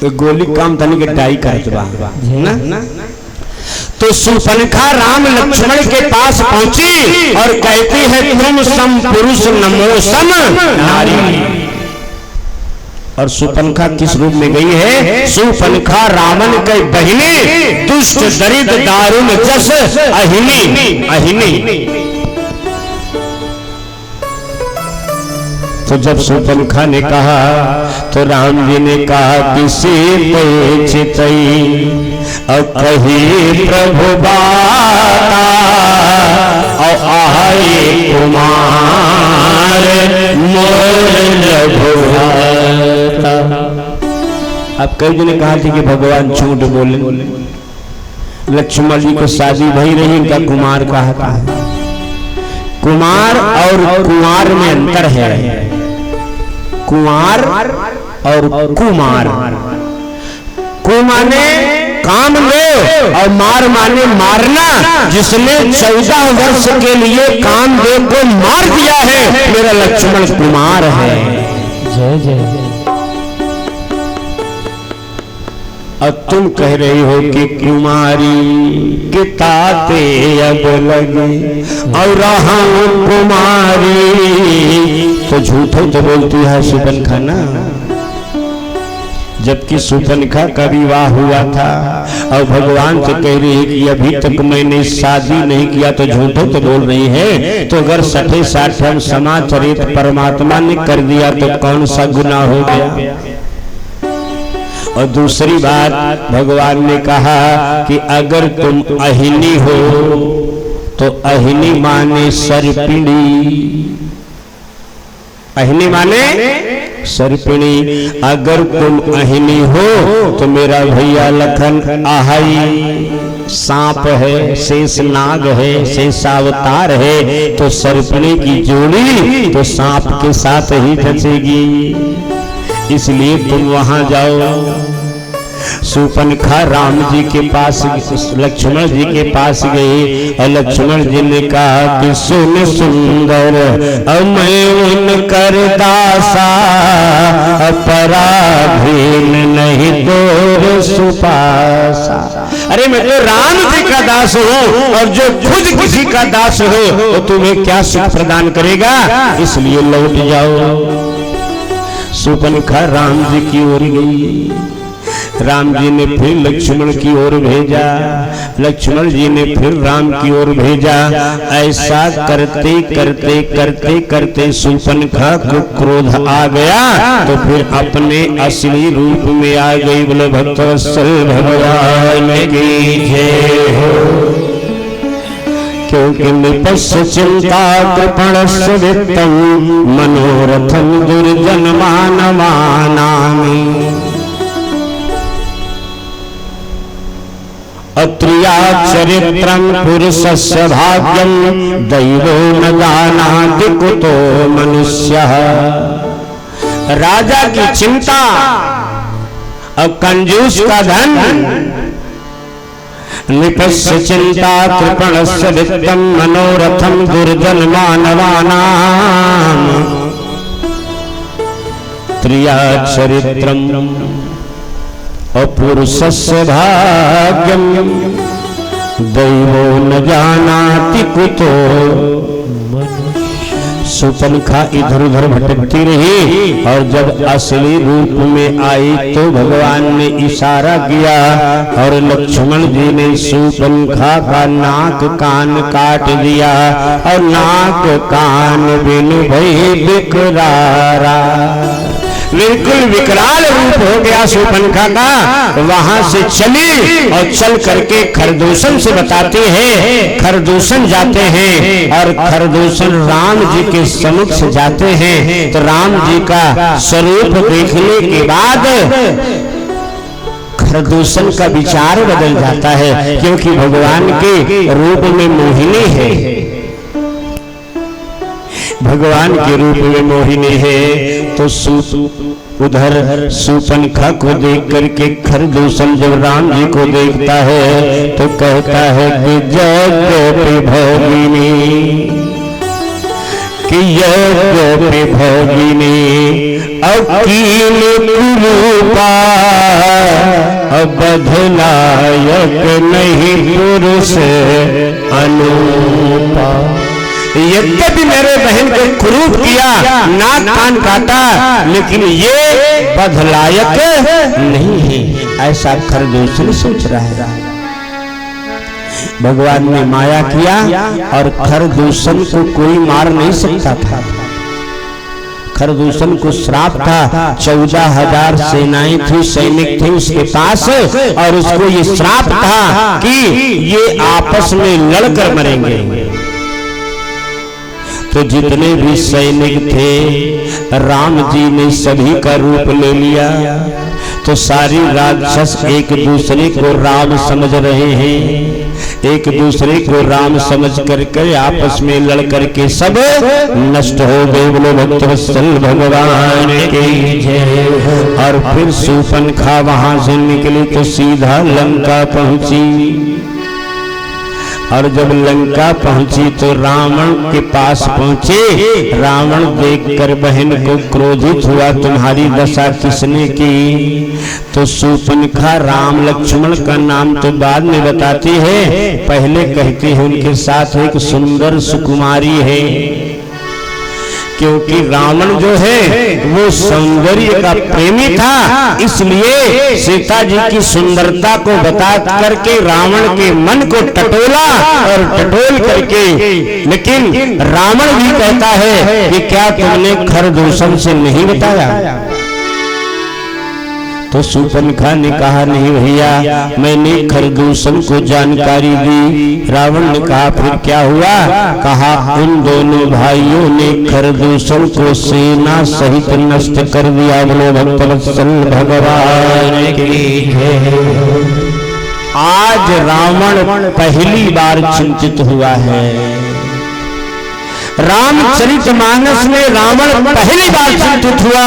तो गोली काम तनी के डाई करत बा ना। तो शूर्पणखा राम लक्ष्मण के पास पहुंची और कहती है तुम सम पुरुष नमो सम नारी। और शूर्पणखा किस रूप में गई है? शूर्पणखा रावण के बहिनी, दुष्ट दरिद्र दारुण जस अहिनी अहिनी। तो जब शूर्पणखा ने कहा तो राम जी ने कहा किसी पे चितई और कही प्रभु बाता और आए कुमार मोर लघुता। अब कई जने कहा थी कि भगवान झूठ बोले, लक्ष्मण जी को शादी भई रही, इनका कुमार कहा था। कुमार और कुमार में अंतर है, कुमार और कुमार। कु माने काम दे और मार माने मारना। जिसने 14 वर्ष के लिए काम दे को मार दिया है, मेरा लक्ष्मण कुमार है। जय जय। अब तुम कह रही हो कि कुमारी के ताते अब लगे और हम कुमारी, तो झूठो तो बोलती है शूर्पणखा ना। जबकि शूर्पणखा का विवाह हुआ था और भगवान से कह रही है कि अभी तक मैंने शादी नहीं किया, तो झूठो तो बोल रही है। तो अगर 60 समाचरित परमात्मा ने कर दिया तो कौन सा गुनाह हो गया। और दूसरी बात भगवान ने कहा कि अगर तुम अहिनी हो तो अहिनी माने सर्पिणी, अहिनी माने सर्पिणी। अगर तुम अहिनी हो तो मेरा भैया लखन आहाई सांप है, शेष नाग है, शेषावतार है, तो सर्पिणी की जोड़ी तो सांप के साथ ही बचेगी। इसलिए तुम वहां जाओ। शूर्पणखा राम जी के पास, लक्ष्मण जी के पास गई और लक्ष्मण जी ने कहा कि सुन सुंदर और मैं उनकर दासा, पराधीन नहीं तोर सुपासा। अरे मैं तो राम जी का दास हूँ और जो खुद किसी का दास हो तो तुम्हें क्या सुख प्रदान करेगा, इसलिए लौट जाओ। शूर्पणखा राम जी की ओर गई, राम जी ने फिर लक्ष्मण की ओर भेजा, लक्ष्मण जी ने फिर राम की ओर भेजा। ऐसा करते करते करते करते शूर्पणखा को क्रोध आ गया, तो फिर अपने असली रूप में आ गई। बोले भक्तवत्सल भगवान की जय हो। क्योंकि निपस्य चिंता कृपणस्य वित्तम मनोरथम दुर्जन मानवानामि। अत्रिया चरित्रं पुरुषस्य भाग्यं दैवो न जानाति कुतो मनुष्यः। राजा की चिंता और कंजूस का धन, निपस्य चिंता कृपणस्य वित्तम मनोरथम दुर्जन मानवानाम। त्रिया चरित्रम, अपुरुषस्य भाग्यम दैवो न जानाति कुतो। शूर्पणखा इधर उधर भटकती रही और जब असली रूप में आई तो भगवान ने इशारा किया और लक्ष्मण जी ने शूर्पणखा का नाक कान काट दिया और नाक कान बिनु भई बिकरारा, बिल्कुल विकराल रूप हो गया शूर्पणखा का। वहां से चली और चल करके खरदूषण से बताते हैं, खरदूषण जाते हैं और खरदूषण राम जी के सम्मुख जाते हैं। तो राम जी का स्वरूप देखने के बाद खरदूषण का विचार बदल जाता है, क्योंकि भगवान के रूप में मोहिनी है, भगवान के रूप में मोहिनी है। तो उधर शूर्पणखा को देख करके खरदूषण जब राम जी को देखता है तो कहता है कि यज्ञ भोगिनी, कि यज्ञ भोगिनी अकील कुरूपा, बधलायक नहीं पुरुष अनुपा। यद्यपि मेरे बहन को कुरूप किया, नाक कान काटा, लेकिन ये बधलायक नहीं है, ऐसा खरदूषण सोच रहा है। भगवान ने माया किया और खरदूषण को कोई मार नहीं सकता था। खरदूषण को श्राप था, 14,000 सेनाएं थी, सैनिक थे उसके पास, और उसको ये श्राप था कि ये आपस में लड़कर मरेंगे। तो जितने भी सैनिक थे राम जी ने सभी का रूप ले लिया। तो सारी राक्षस एक दूसरे को राम समझ रहे हैं, एक दूसरे को राम समझ करके आपस में लड़ करके सब नष्ट हो गए। बोलो भक्तवत्सल भगवान की जय। और फिर शूर्पणखा वहां से निकली तो सीधा लंका पहुंची, और जब लंका पहुंची तो रावण के पास पहुंचे। रावण देखकर बहन को क्रोधित हुआ, तुम्हारी दशा किसने की? तो शूर्पणखा राम लक्ष्मण का नाम तो बाद में बताती है, पहले कहती है उनके साथ एक सुंदर सुकुमारी है, क्योंकि रावण जो है वो सौंदर्य का प्रेमी था, इसलिए सीता जी की सुंदरता को बता करके रावण के मन को टटोला और टटोल करके, लेकिन रावण भी कहता है कि क्या तुमने खरदूषण से नहीं बताया? तो शूर्पणखा ने कहा नहीं भैया, मैंने खरदूषण को जानकारी दी। रावण ने कहा फिर क्या हुआ? कहा उन दोनों भाइयों ने खरदूषण को सेना सहित नष्ट कर दिया। बोलो भक्तवत्सल भगवान की जय। आज रावण पहली बार चिंतित हुआ है। रामचरितमानस में रावण पहली बार चिंतित हुआ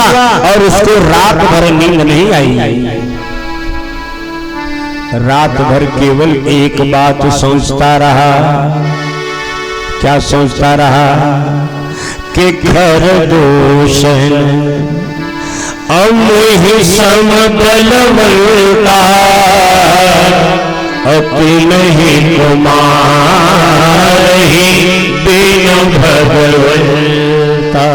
और उसको रात भर नींद नहीं आई। रात भर केवल एक बात सोचता रहा। क्या सोचता रहा? कि खरदूषण अमोहि सम बलवंता, अपने ही कुमार ही बिन भगवंता।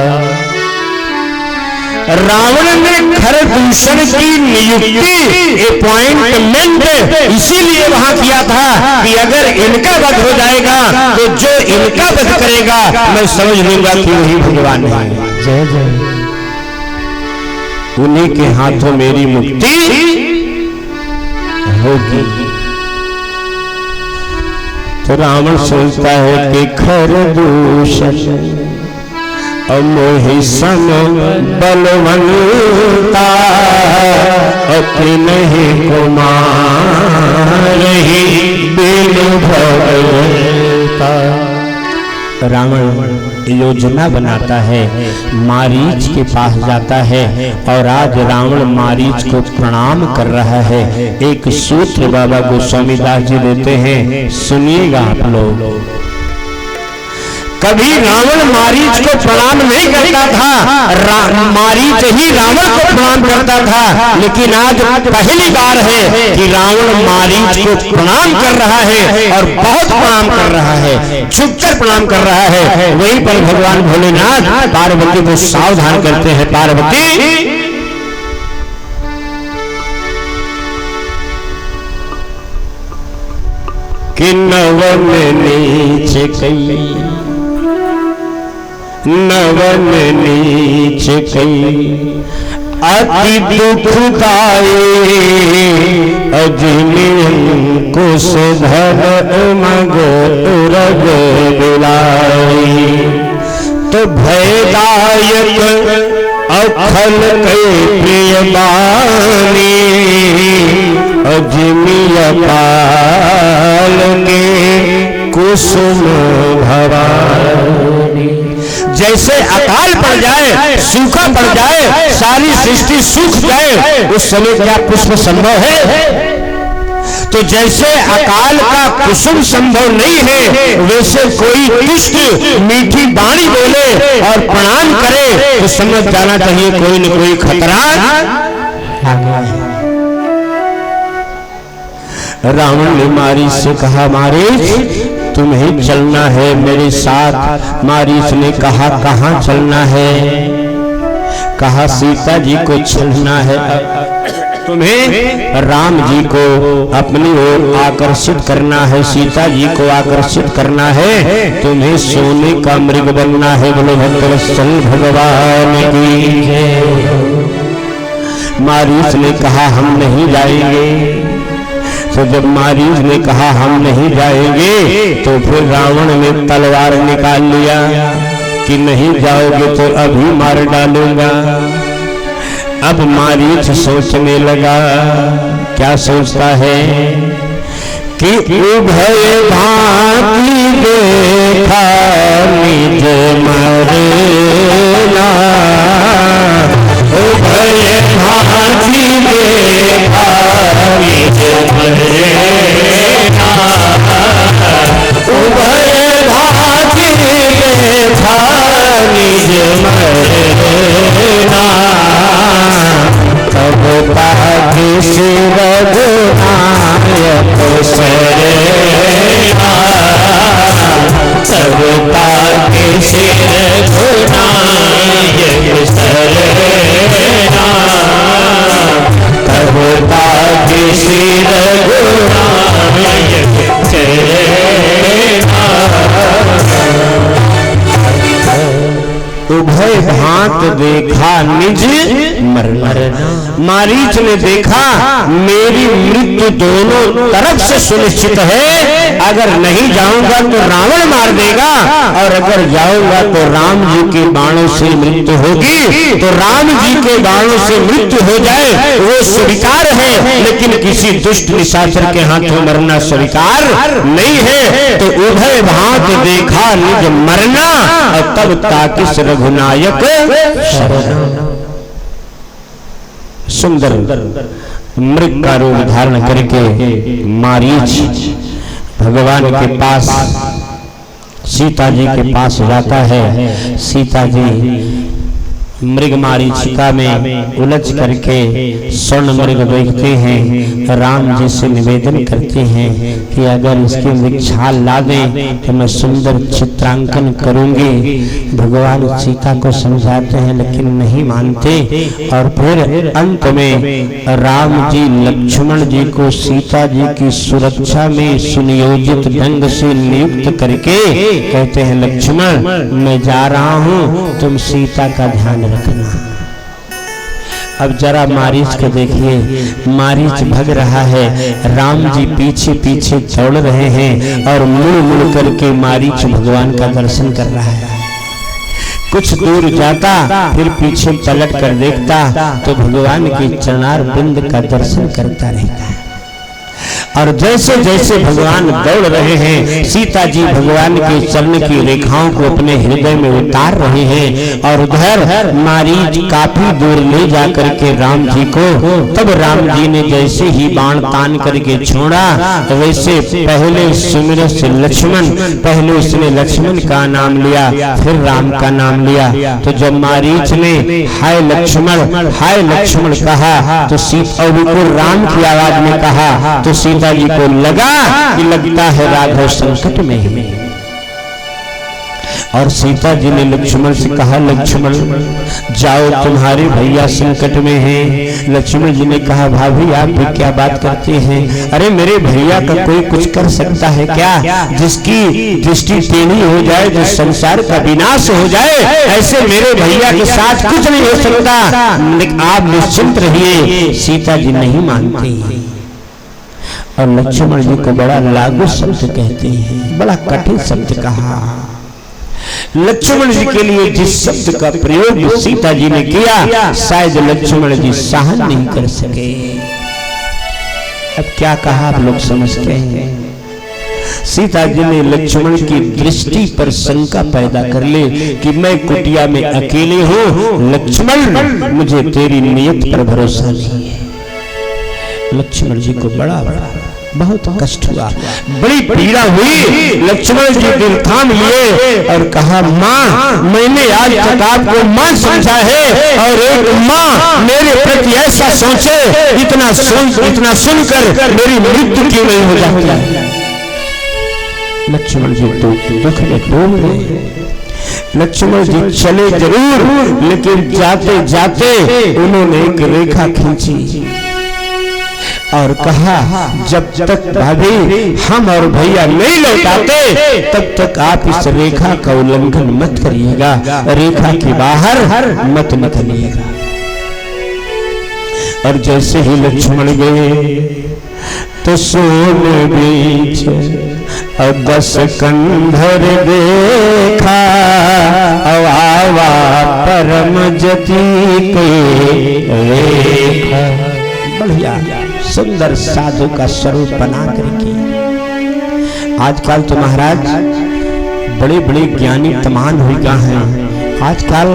रावण ने खरदूषण की नियुक्ति अपॉइंटमेंट इसीलिए वहां किया था कि अगर इनका वध हो जाएगा तो जो इनका वध करेगा मैं समझ लूंगा कि वही भगवान है। जय जय। उन्हीं के हाथों मेरी मुक्ति होगी। तो रावण सोचता है कि खरदूषण अमोहि सम बलवंता, अपने ही कुमार ही बिनु भगवंता। रावण योजना बनाता है, मारीच के पास जाता है और आज रावण मारीच को प्रणाम कर रहा है। एक सूत्र बाबा गोस्वामी दास जी देते हैं, सुनिएगा आप लोग। कभी रावण मारीच को प्रणाम नहीं करता था, मारीच ही रावण को प्रणाम करता था। लेकिन आज पहली बार है कि रावण मारीच को प्रणाम कर रहा है और बहुत प्रणाम कर रहा है, झुककर प्रणाम कर रहा है। वहीं पर भगवान भोलेनाथ पार्वती को सावधान करते हैं, पार्वती कि नवन नीचे कई, नवन नीचे कई अति दुखदाई, अजनी अंकुश धर मग उरग बिलाई। तो भयदायक अखल के प्रिय बानी, अजमिय पाल के कुसुम भवानी। जैसे अकाल पड़ जाए, सूखा पड़ जाए, सारी सृष्टि सूख जाए, उस समय क्या पुष्प संभव है? तो जैसे अकाल का कुसुम संभव नहीं है, वैसे कोई दुष्ट मीठी वाणी बोले और प्रणाम करे तो समझ जाना चाहिए कोई न कोई खतरा आ गया है। रावण ने मारीच से कहा, मारीच तुम्हें चलना है मेरे साथ। मारीच ने कहा, कहाँ चलना है? कहा सीता जी को चलना है, तुम्हें राम जी को अपनी ओर आकर्षित करना है, सीता जी को आकर्षित करना है, तुम्हें सोने का मृग बनना है। बोलो भक्तवत्सल भगवान की जय। मारीच ने कहा हम नहीं जाएंगे। तो जब मारीच ने कहा हम नहीं जाएंगे तो फिर रावण ने तलवार निकाल लिया कि नहीं जाओगे तो अभी मार डालूंगा। अब मारीच सोचने लगा, क्या सोचता है कि उभय भांति देखा निज मरेला, उभय भांति देखा निज मरेला, उभय भांति देखा निज मरेला। तब ताकि शिव गुनायक सरेना, तब ताकि शिव गुनायक सरेना, तब ताकि शिव गुनायक सरेना। उभय भांत देखा निज मरना। मारीच ने देखा मेरी मृत्यु दोनों तरफ से सुनिश्चित है, अगर नहीं जाऊंगा तो रावण मार देगा और अगर जाऊंगा तो राम जी के बाणों से मृत्यु होगी। तो राम जी के बाणों से मृत्यु हो जाए वो स्वीकार है, लेकिन किसी दुष्ट निशाचर के हाथों मरना स्वीकार नहीं है। तो उभय भांत देखा निज मरना और तब ताकि रघुनायक शरण। सुंदर मृग का रूप धारण करके मारीच भगवान के पास सीता जी के पास जाता है। सीता जी मृग मारीचिका में उलझ करके स्वर्ण मृग देखते हैं, राम जी से निवेदन करते हैं कि अगर इसकी वृक्षाल ला दें तो मैं सुंदर चित्रांकन करूंगी। भगवान सीता को समझाते हैं लेकिन नहीं मानते और फिर अंत में राम जी लक्ष्मण जी को सीता जी की सुरक्षा में सुनियोजित ढंग से नियुक्त करके कहते हैं, लक्ष्मण मैं जा रहा हूँ, तुम सीता का ध्यान रखना। अब जरा मारीच को देखिए, मारीच भग रहा है, राम जी पीछे पीछे दौड़ रहे हैं और मुड़ मुड़ करके मारीच भगवान का दर्शन कर रहा है। कुछ दूर जाता फिर पीछे पलट कर देखता तो भगवान के चरणार बिंद का दर्शन करता रहता है। और जैसे जैसे भगवान दौड़ रहे हैं, सीता जी भगवान के चरण की रेखाओं को अपने हृदय में उतार रहे हैं। और उधर मारीच काफी दूर ले जा करके राम जी को, तब राम जी ने जैसे ही बाण तान करके छोड़ा, वैसे पहले सुमिरन से लक्ष्मण, पहले उसने लक्ष्मण का नाम लिया, फिर राम का नाम लिया। तो जब मारीच ने हाय लक्ष्मण कहा, तो सीता को राम की आवाज में कहा, तो सीता जी को लगा कि लगता है राघव संकट में है। और सीता जी ने लक्ष्मण से कहा, लक्ष्मण जाओ, तुम्हारे भैया संकट में हैं। लक्ष्मण जी ने कहा, भाभी आप भी क्या बात करते हैं? अरे मेरे भैया का कोई कुछ कर सकता है क्या? जिसकी दृष्टि टेढ़ी हो जाए, जिस संसार का विनाश हो जाए, ऐसे मेरे भैया के साथ कुछ नहीं हो सकता। आप निश्चिंत रहिए। सीता जी नहीं मानती और लक्ष्मण जी को बड़ा लागू शब्द कहते हैं, बड़ा कठिन शब्द कहा। लक्ष्मण जी के लिए जिस शब्द का प्रयोग सीता जी ने किया, शायद लक्ष्मण जी सहन नहीं कर सके। अब क्या कहा आप लोग समझते हैं? सीता जी ने लक्ष्मण की दृष्टि पर शंका पैदा कर ले कि मैं कुटिया में अकेले हूं, लक्ष्मण मुझे तेरी नियत पर भरोसा नहीं है। लक्ष्मण जी को बड़ा बहुत कष्ट हुआ, बड़ी पीड़ा हुई। लक्ष्मण जी दिल थाम लिए और कहा, माँ मैंने आज तक आपको माँ समझा है, और एक माँ मेरे प्रति ऐसा सोचे, इतना सुनकर मेरी मृत्यु क्यों नहीं हो जाती? लक्ष्मण जी तो दुख में डूब गए। लक्ष्मण जी चले जरूर, लेकिन जाते जाते उन्होंने एक रेखा खींची और कहा, जब तक भाभी हम और भैया नहीं लौट आते, तब तक आप इस रेखा का उल्लंघन मत करिएगा, रेखा के बाहर मत निकलिएगा। और जैसे ही लक्ष्मण गए तो सोने बीच 10 कंधर देखा, आवा परम जति के रेखा। बढ़िया सुंदर साधु का स्वरूप बना करके। आजकल तो महाराज बड़े बड़े ज्ञानी तमाम हो गए हैं। आजकल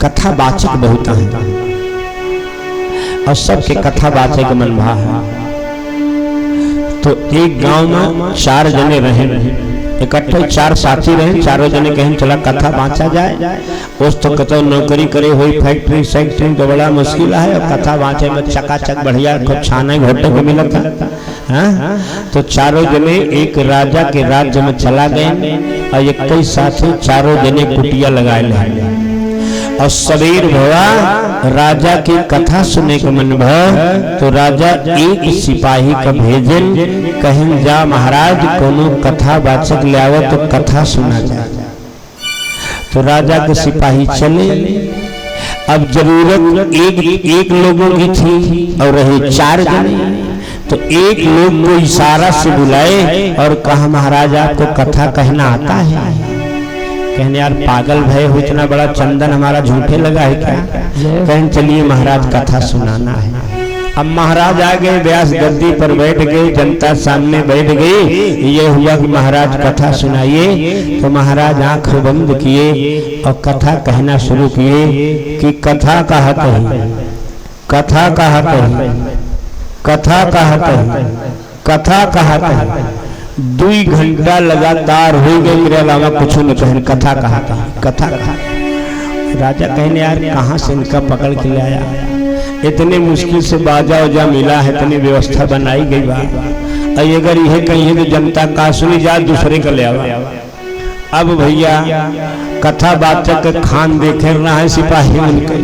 कथावाचक बहुत हैं और सबके कथावाचक मन भाव है। तो एक गांव में 4 जने रहे, इकट्ठे 4 साथी रहे, चारों जने कहें चला कथा बाँचा जाए। उस तो कतो नौकरी करे हुई फैक्ट्री सैक्ट्री तो बड़ा मुश्किल है, और कथा बाँचे में चकाचक बढ़िया खूब छाने घोटे को मिला था। हाँ? तो चारों जने एक राजा के राज्य में चला गए और एक कई साथी चारों जने कुटिया लगाए ले। और सवेर भवा राजा की कथा सुने के मन भव, तो राजा एक सिपाही का भेजन, कहें जा महाराज कोनो कथा वाचक ले आओ तो कथा सुना जाए। तो राजा के सिपाही चले। अब जरूरत एक लोगों की थी और रहे 4 जने, तो एक लोग को इशारा से बुलाए और कहा, महाराज आपको कथा कहना आता है? कहने यार पागल भय हो, इतना बड़ा चंदन हमारा झूठे लगा है क्या? कहने चलिए महाराज कथा सुनाना है। अब महाराज आ गए, व्यास गद्दी पर बैठ गए, जनता सामने बैठ गई। ये हुआ कि महाराज कथा सुनाइए। तो महाराज आंख बंद किए और कथा कहना शुरू किए कि कथा कहत है, कथा कहत है, कथा कहत है, कथा कहत है। 2 घंटा लगातार हो गए, मेरे अलावा कुछ न कहन कथा कहा था, कथा कहा। राजा कहने यार कहाँ से इनका पकड़ के लाया? इतने मुश्किल से बाजा उजा मिला है, इतनी व्यवस्था बनाई गई बा, अगर यह कहीं तो जनता का सुनी जा दूसरे का ले आवा। अब भैया कथा बाचक खान देखे रहा है सिपाही उनके,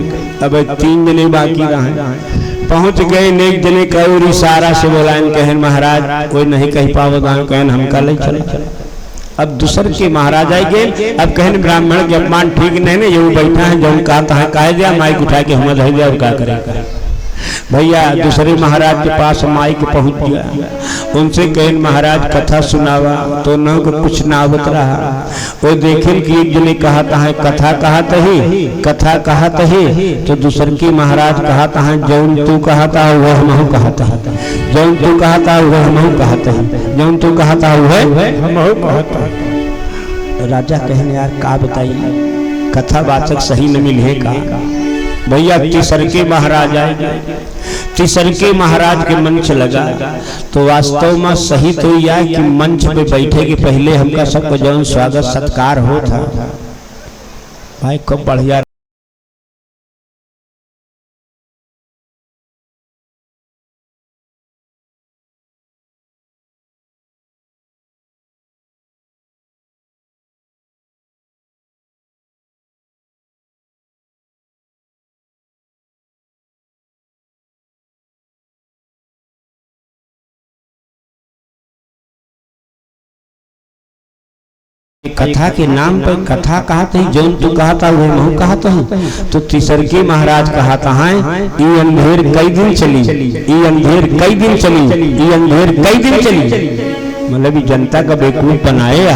अब 3 जने बाकी रहे। पहुंच गए, एक जने का और इशारा से बोलाएं, कहन महाराज कोई नहीं कह पाओगा, कहन हमका ले चले। अब दूसर के महाराज आए गए। अब कहन ब्राह्मण के अपमान ठीक नहीं ना, ये बैठा है जो कहा कहे दिया माइक उठा के हम धर दिया, क्या करे? भैया दूसरे महाराज के पास माइक पहुंच गया, उनसे कहें महाराज कथा सुनावा, तो न कुछ ना आवत रहा। वो देखें कि एक जने कहता है कथा कहत ही, कथा कहत ही, तो दूसर की महाराज कहता है जौन तू कहता है वह हमहु कहता है, जौन तू कहता है वह हमहु कहता है, जौन तू कहता है वह हमहु कहता है। राजा कहने यार का बताइए, कथावाचक सही न मिले का। भैया तीसरके महाराज आए, तीसरके महाराज के मंच लगा, तो वास्तव में सही तो यह कि मंच पे बैठे के पहले हमका सबको जौन स्वागत सत्कार हो था भाई खूब बढ़िया। कथा के नाम पर कथा कहते हैं, जौन तू कहता वह महू कहता हूँ। तो तीसरके महाराज कहता है ये अंधेर कई दिन चली, ये अंधेर कई दिन चली, ये अंधेर कई दिन चली। मतलब जनता का बेवकूफ बनाए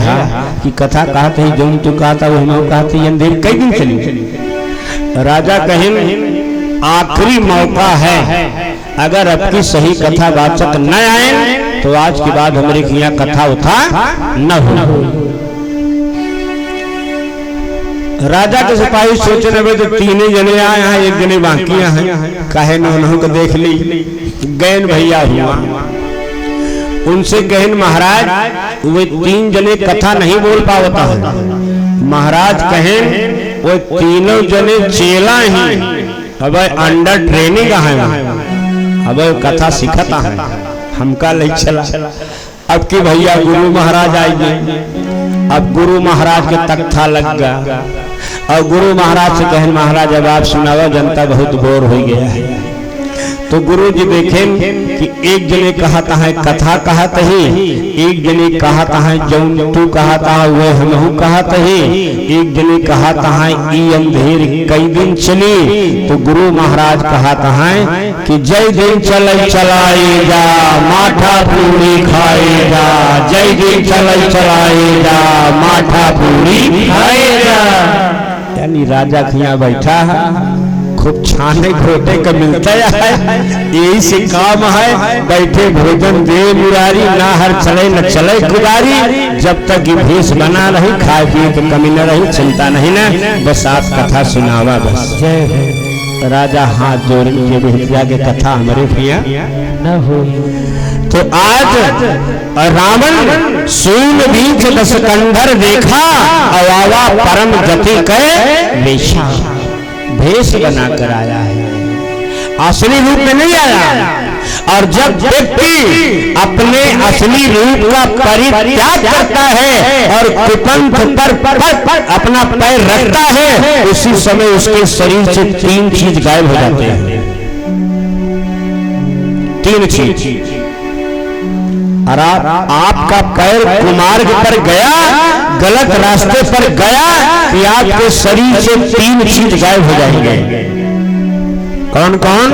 कि कथा कहते हैं जौन तू कहता वह महू कहते, ये अंधेर कई दिन चली। राजा कहें आखिरी मौका है, अगर आपकी सही कथावाचक न आए तो आज के बाद हमारे यहाँ कथा उठा न हो। राजा के सिपाही सोचने में तो तीनों जने आए हैं, एक जने बाकी हैं, कहे न उन्हों को देख ली गैन भैया हुआ। उनसे कहें महाराज वो तीन जने कथा नहीं बोल पावता है। महाराज कहें वो तीनों जने चेला ही, अब अंडर ट्रेनिंग है, अब कथा सिखाता है, हमका ले चला। अब की भैया गुरु महाराज आएंगे, अब गुरु महाराज के तख्ता लग गया और गुरु महाराज से कहें महाराज अब आप सुनावा, जनता बहुत बोर हो गया है। तो गुरु जी देखें कि एक जने कहता है कथा कहत ही, एक जने कहता है जौन तू कहता है वह हमहु कहत ही, एक जने कहता है ई अंधेर कई दिन चली। तो गुरु महाराज कहता है कि जय दिन चले चलाए जा, माठा पूरी खाए जा, जय दिन चले चलाए जा, माठा पूरी खाए जा। यानी राजा खिया बैठा है, खूब छाने घोटे का मिलता है, यही से काम है, बैठे भोजन दे मुरारी, ना हर चले न चले कुदारी। जब तक ये भेष बना रही, खाए पिए की कमी न रही, चिंता नहीं ना, बस आप कथा सुनावा बस। राजा हाथ जोड़ के भेजिया के कथा हमारे भैया न हो। तो आज रावण सून बीच दस कंधर देखा, अवावा परम गति के वेशा। भेष बनाकर आया है, असली रूप में नहीं आया। और जब व्यक्ति अपने असली रूप का परित्याग करता है और कुपंथ पर अपना पैर रखता है, उसी समय उसके शरीर से तीन चीज गायब हो जाते हैं। तीन चीज। और आपका पैर कुमार्ग पर गया, गलत रास्ते पर गया कि आपके शरीर से तीन चीज गायब हो जाएंगे। कौन कौन?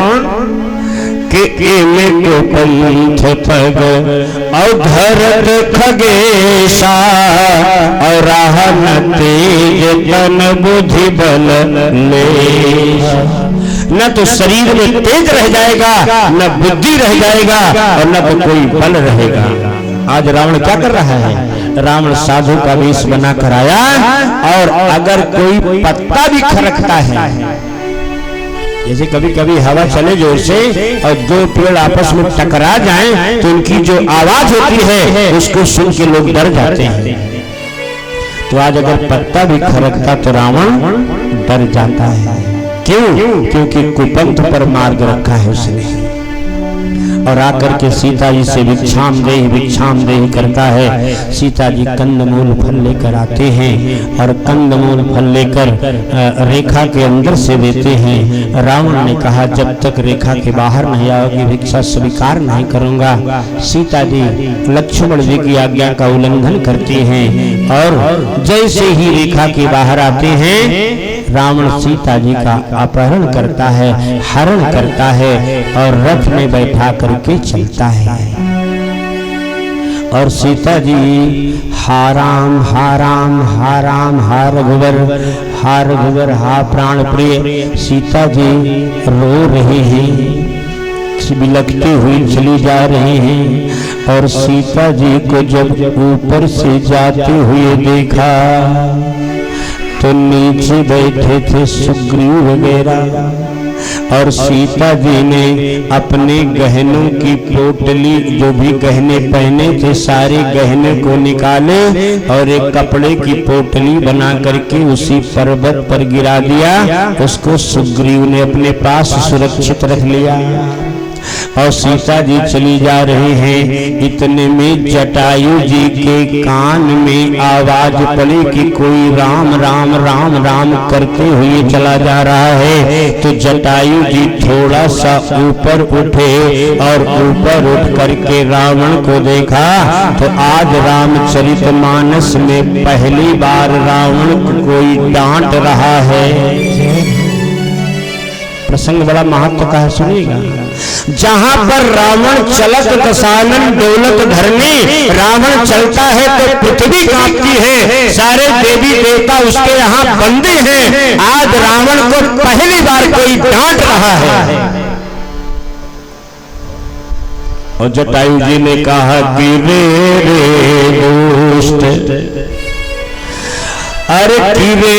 के में को पंथ पग और धरत खगेशा और राहन तेज तन बुद्धि बल ले। न तो शरीर में तेज रह जाएगा, न बुद्धि रह जाएगा, और न तो कोई बल रहेगा। आज रावण क्या कर रहा है? रावण साधु का वेश बना कर आया, और अगर कोई पत्ता भी खरकता है, जैसे कभी कभी हवा चले जोर से और दो पेड़ आपस में टकरा जाएं, तो उनकी जो आवाज होती है उसको सुन के लोग डर जाते हैं। तो आज अगर पत्ता भी खरकता तो रावण डर जाता है। क्यों? क्योंकि कुपंथ पर मार्ग रखा है उसने। और आकर के सीता जी से भिक्षाम देहि करता है। सीता जी कंदमूल फल लेकर आते हैं और कंदमूल फल लेकर रेखा के अंदर से देते हैं। रावण ने कहा जब तक रेखा के बाहर नहीं आओगी भिक्षा स्वीकार नहीं करूंगा। सीता जी लक्ष्मण जी की आज्ञा का उल्लंघन करती हैं और जैसे ही रेखा के बाहर आते हैं रावण सीता जी का अपहरण करता है, हरण करता है और रथ में बैठा करके चलता है। और सीता जी हा राम हा राम हा राम हा रघुवर हा प्राण प्रिय, सीता जी रो रही हैं, बिलखती हुई चली जा रही हैं। और सीता जी को जब ऊपर से जाते हुए देखा तो नीचे बैठे थे सुग्रीव वगैरह, और सीता जी ने अपने गहनों की पोटली, जो भी गहने पहने थे सारे गहने को निकाले और एक कपड़े की पोटली बना करके उसी पर्वत पर गिरा दिया। उसको सुग्रीव ने अपने पास सुरक्षित रख लिया और सीता जी चली जा रही हैं। इतने में जटायु जी के कान में आवाज पड़ी कि कोई राम राम राम राम करते हुए चला जा रहा है। तो जटायु जी थोड़ा सा ऊपर उठे और ऊपर उठ करके रावण को देखा तो आज रामचरितमानस में पहली बार रावण को कोई डांट रहा है। प्रसंग बड़ा महत्व का है, सुनिएगा। जहां पर रावण चलत दशानन दौलत धरनी, रावण चलता है तो पृथ्वी कांपती है, सारे देवी देवता उसके यहाँ बंदे हैं। आज रावण को पहली बार कोई डांट रहा है। और जटायु जी ने कहा कि रे दुष्ट, अरे कि रे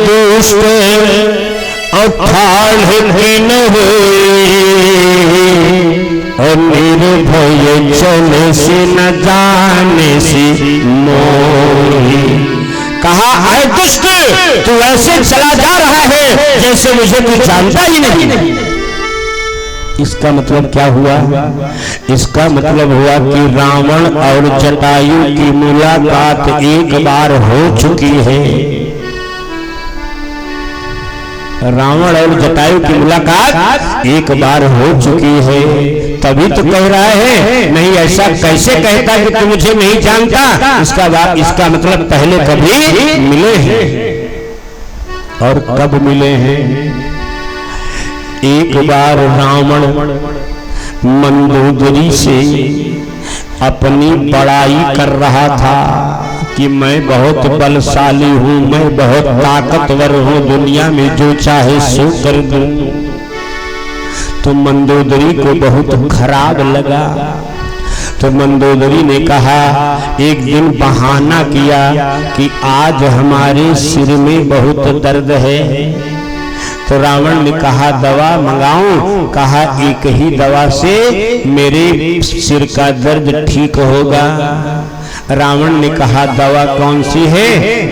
दुष्ट और न और निर्भय चले से न जाने से मोही। कहा है दुष्ट, तू ऐसे चला जा रहा है जैसे मुझे तू जानता ही नहीं। इसका मतलब क्या हुआ? इसका मतलब हुआ कि रावण और जटायु की मुलाकात एक बार हो चुकी है। रावण और जटायु की मुलाकात एक बार हो चुकी है, तभी तो कह रहा है। नहीं ऐसा कैसे कहता कि तू मुझे नहीं जानता? इसका मतलब पहले कभी मिले हैं। और कब मिले हैं? एक बार रावण मंदोदरी से अपनी बड़ाई कर रहा था कि मैं बहुत बलशाली हूँ, मैं बहुत ताकतवर हूँ, दुनिया में जो चाहे सो कर दूं। तो मंदोदरी को बहुत खराब लगा। तो मंदोदरी ने कहा, एक दिन बहाना किया कि आज हमारे सिर में बहुत दर्द है। तो रावण ने कहा दवा मंगाऊं? कहा एक ही दवा से मेरे सिर का दर्द ठीक होगा। रावण ने कहा दवा कौन सी है?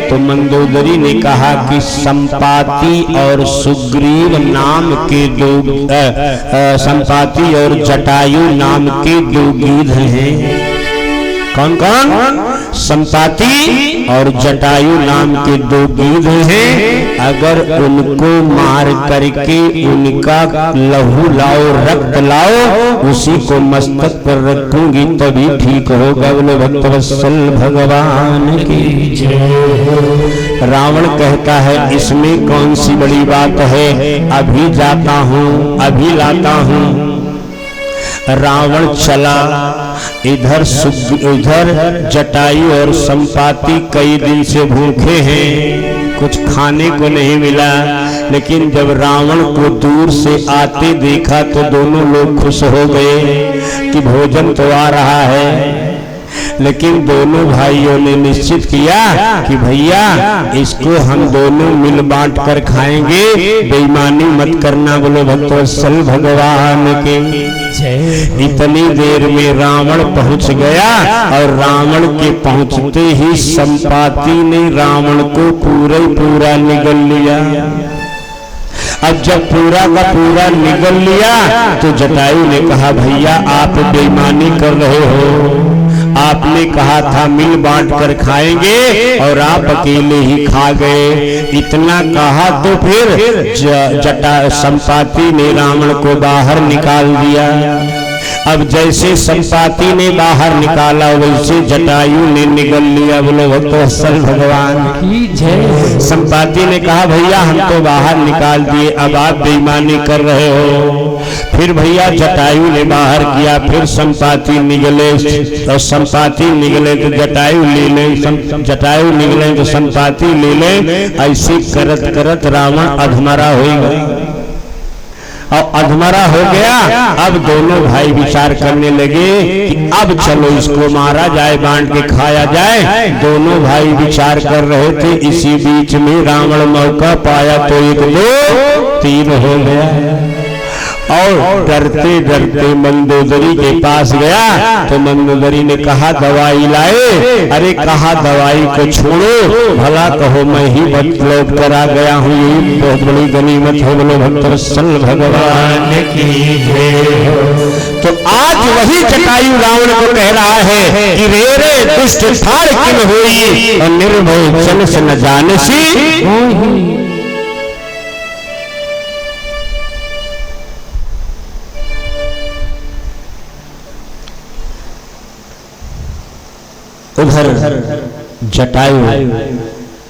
तो मंदोदरी ने कहा कि संपाति और सुग्रीव नाम के दो संपाति और जटायु नाम के दो गिद्ध हैं। कौन कौन? संपाति और जटायु नाम के दो गिद्ध हैं। अगर उनको मार करके उनका लहू लाओ, रक्त लाओ, उसी को मस्तक पर रखूंगी तभी ठीक होगा। बोले भक्तवत्सल भगवान की जय। रावण कहता है इसमें कौन सी बड़ी बात है, अभी जाता हूँ, अभी लाता हूँ। रावण चला, इधर जटायु और संपाति कई दिन से भूखे हैं, कुछ खाने को नहीं मिला। लेकिन जब रावण को दूर से आते देखा तो दोनों लोग खुश हो गए कि भोजन तो आ रहा है। लेकिन दोनों भाइयों ने निश्चित किया कि भैया इसको हम दोनों मिल बांट कर खाएंगे, बेईमानी मत करना। बोलो भक्तवत्सल भगवान के। इतनी देर में रावण पहुंच गया और रावण के पहुंचते ही संपाति ने रावण को पूरा निगल लिया। अब जब पूरा का पूरा निगल लिया तो जटायु ने कहा भैया आप बेईमानी कर रहे हो, आपने कहा था मिल बांट कर खाएंगे और आप अकेले ही खा गए। इतना कहा तो फिर संपाति ने रावण को बाहर निकाल दिया। अब जैसे संपाति ने बाहर निकाला वैसे जटायु ने निगल लिया। बोलो भक्तवत्सल भगवान की जय। संपाति ने कहा भैया हम तो बाहर निकाल दिए, अब आप बेईमानी कर रहे हो। फिर भैया जटायु ने बाहर किया, फिर संपाति निगले और संपाति निगले तो जटायु ले ले, जटायु निगले तो संपाति ले ले। ऐसे करत करत रावण अधमरा हो गया और अधमरा हो गया। अब दोनों भाई विचार करने लगे कि अब चलो इसको मारा जाए, बांट के खाया जाए। दोनों भाई विचार कर रहे थे, इसी बीच में रावण मौका पाया तो 1 2 3 हो गया और डरते डरते मंदोदरी के पास गया तो मंदोदरी ने कहा दवाई लाए। अरे कहा दवाई को छोड़ो, भला कहो मैं ही लौट कर आ गया हूँ, ये बहुत बड़ी गनीमत है। बोलो भक्तवत्सल भगवान की जय। तो आज वही जटायु रावण को कह रहा है कि रे रे दुष्ट ठाड़ किन होई और निर्भय जन से न जाने सी। उधर जटायु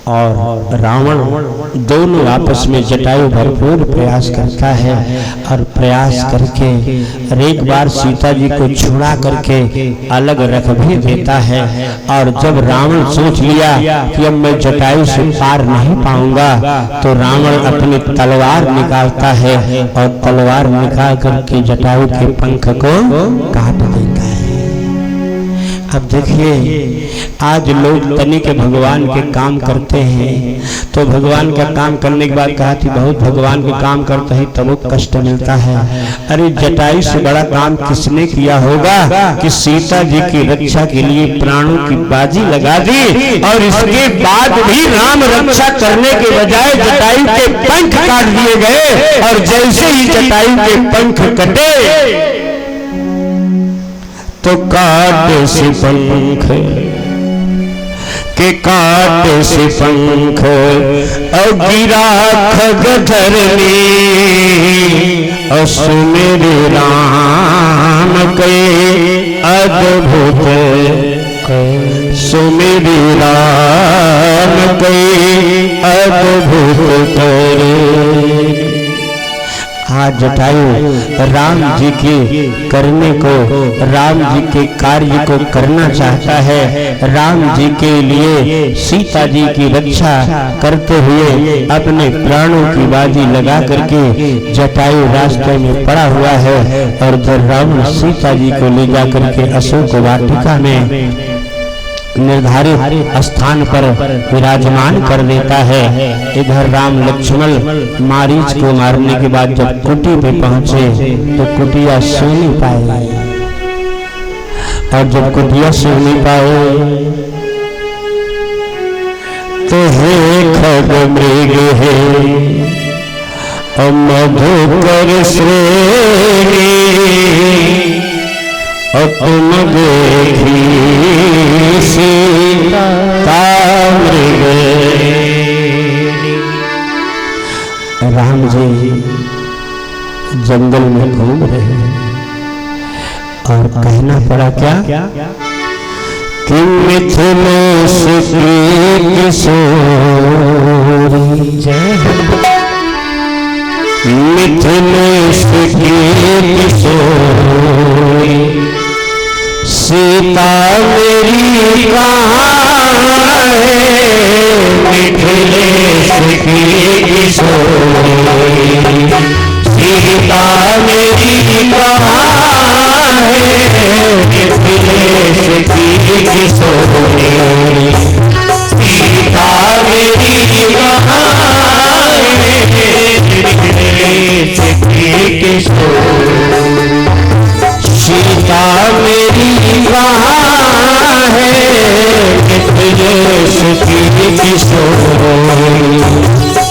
और रावण दोनों आपस में, जटायु भरपूर प्रयास करता है और प्रयास करके एक बार सीता जी को छुड़ा करके अलग रख भी देता है। और जब रावण सोच लिया कि अब मैं जटायु से पार नहीं पाऊंगा तो रावण अपनी तलवार निकालता है और तलवार निकाल करके जटायु के पंख को काट देता है। अब देखिए आज लोग तनिक भगवान के काम करते हैं तो भगवान का काम करने के बाद कहा कि बहुत भगवान के काम करते हैं तब तो कष्ट मिलता है। अरे जटायु से बड़ा काम किसने किया होगा कि सीता जी की रक्षा के लिए प्राणों की बाजी लगा दी और इसके बाद भी राम रक्षा करने के बजाय जटायु के पंख काट दिए गए। और जैसे ही जटायु के पंख कटे तो काटे से पंख के काटे से पंख और गिरा खगधर में और सुमेरे राम के अद्भुत सुमेरे राम के अद्भुत करे। आज जटायु राम जी के करने को, राम जी के कार्य को करना चाहता है। राम जी के लिए सीता जी की रक्षा करते हुए अपने प्राणों की बाजी लगा करके जटायु रास्ते में पड़ा हुआ है। और जब रावण सीता जी को ले जा करके अशोक वाटिका में निर्धारित स्थान पर विराजमान कर देता है। इधर राम लक्ष्मण मारीच को मारने के बाद जब कुटी पे पहुंचे तो कुटिया सो नहीं पाए और जब कुटिया सो नहीं पाए तो हे खग मृग है मधुकर श्रेणी और तुम देखी सीता मृग। राम जी जंगल में घूम रहे हैं और कहना पड़ा क्या कि मिथिलेश की किशोरी मिथिलेश की किशोरी सीता मेरी कहाँ है मिथिलेश की किशोरी सीता मेरी कहाँ है मिथिलेश की किशोरी सीता मेरी कहाँ है मिथिलेश की किशोरी सीता मेरी कहाँ है मिथिलेश की किशोरी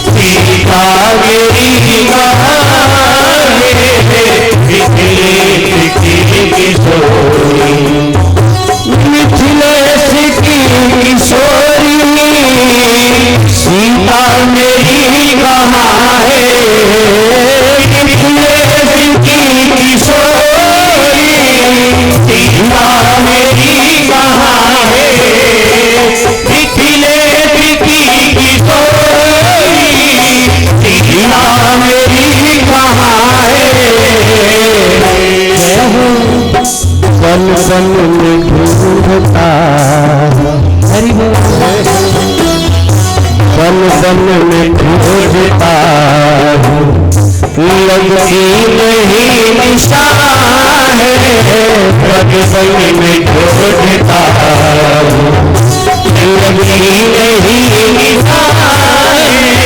सीता मेरी कहाँ है मिथिलेश की किशोरी मिथिलेश की किशोरी सीता मेरी कहाँ है मिथिलेश की किशोरी वन में खोजता हूँ, लगती नहीं निशान है, वन में खोजता हूँ, लगती नहीं निशान है,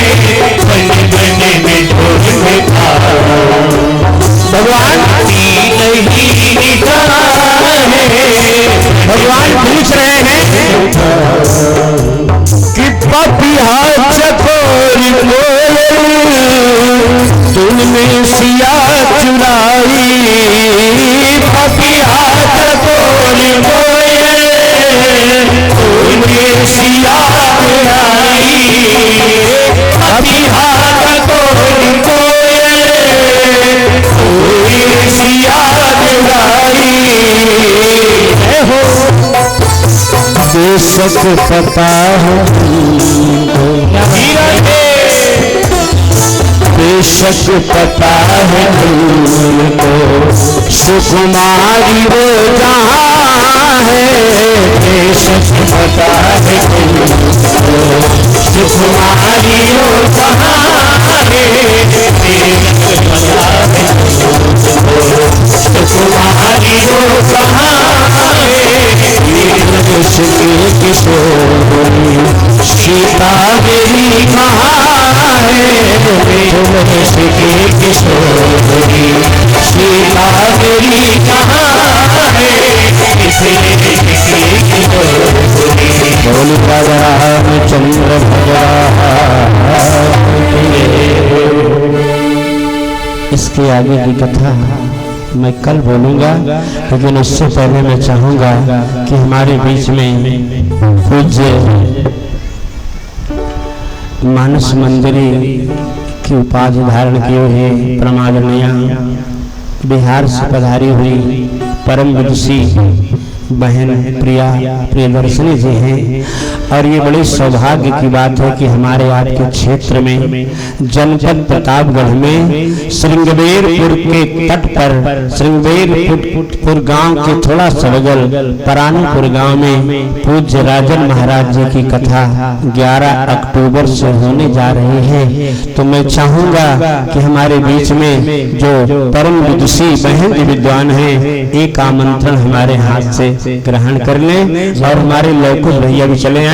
वन में खोजता हूँ। भगवान नहीं निशान है, भगवान पूछ रहे हैं कि पपिया चकोरी तुमने सिया चुराई, पपिया चकोरी तुमने सिया चुराई, पपिया चकोरी तुमने सिया चुराई। बेशक पता है बेशक पता है तुमको सुकुमारी वो जहाँ है, बेशक पता है तुमको सुकुमारी वो जहाँ है, बेशक पता है तुमको सुकुमारी वो जहाँ है, किशोरी सीता मेरी कहाँ है, किशोरी सीता मेरी कहाँ है, बोल रामचंद्र इसके आगे की कथा मैं कल बोलूंगा, लेकिन उससे पहले मैं चाहूंगा कि हमारे बीच में पूज्य मानस मंदिरी की उपाधि धारण किए हुए परमादरणीय बिहार से पधारी हुई परम विदुषी बहन प्रिया प्रियदर्शनी जी हैं। और ये बड़ी सौभाग्य की बात है कि हमारे आपके क्षेत्र में जनपद प्रतापगढ़ में श्रृंगवेरपुर के तट पर श्रृंगवेरपुर गांव के थोड़ा सा बगल परानीपुर गांव में पूज्य राजन महाराज जी की कथा 11 अक्टूबर से होने जा रही है। तो मैं चाहूंगा कि हमारे बीच में जो परम विदुषी बहन विद्वान है एक आमंत्रण हमारे हाथ से ग्रहण कर लें और हमारे लौकुश भैया भी चले आएं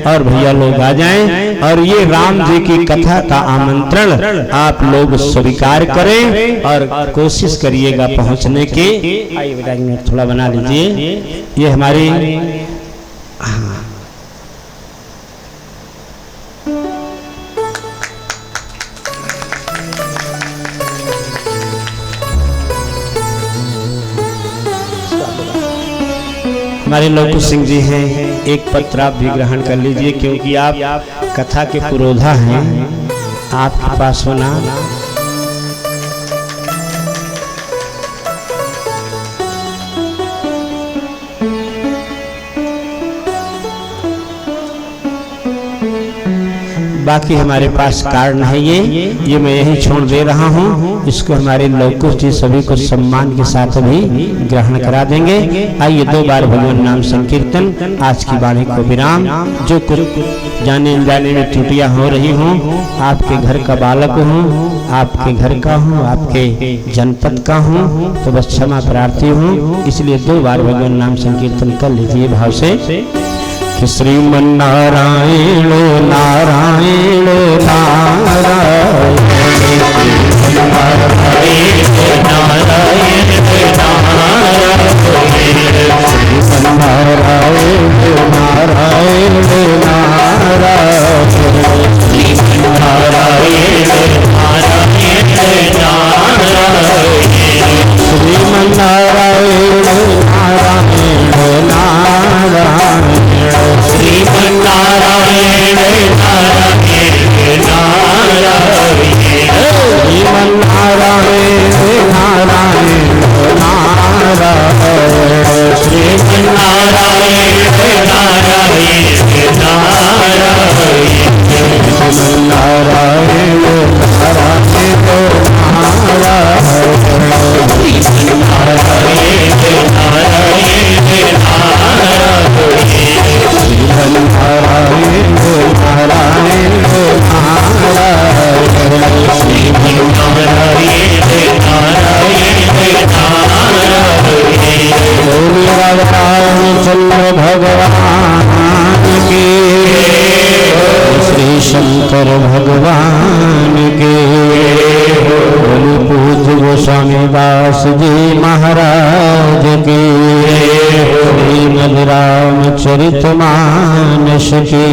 और भैया लोग आ जाएं और ये राम जी की कथा का आमंत्रण आप लोग स्वीकार करें और कोशिश करिएगा पहुंचने की। आइए बेटा मिनट थोड़ा बना लीजिए। ये हमारी हमारे लौकुश सिंह जी हैं। एक पत्र आप भी ग्रहण कर लीजिए क्योंकि आप कथा के पुरोधा हैं, आपके पास होना बाकी हमारे पास कारण है ये मैं यही छोड़ दे रहा हूँ। इसको हमारे लौकुश जी सभी को सम्मान के साथ भी ग्रहण करा देंगे। आइए 2 बार भगवान नाम संकीर्तन। आज की वाणी को विराम। जो कुछ जाने अनजाने में त्रुटियां हो रही हों, आपके घर का बालक हूँ, आपके घर का हूँ, आपके जनपद का हूँ, तो बस क्षमा प्रार्थी हूँ। इसलिए 2 बार भगवान नाम संकीर्तन कर लीजिए भाव से कि श्रीमन नारायण नारायण नारायण शंकर भगवान के। बोले पूज्य गोस्वामी दास जी महाराज के। श्रीमद् रामचरित मानस के।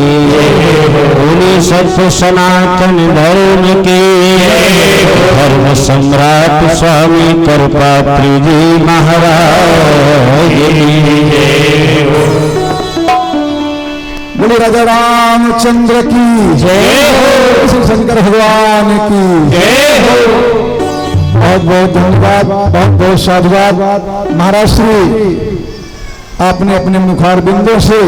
बोले सत्य सनातन धर्म के। धर्म सम्राट स्वामी करपात्री जी महाराज की। बोले राजा रामचंद्र की जय हो। श्री शंकर भगवान की जय हो। बहुत बहुत धन्यवाद, बहुत बहुत साधुवाद। महाराज श्री आपने अपने मुखार बिंदु से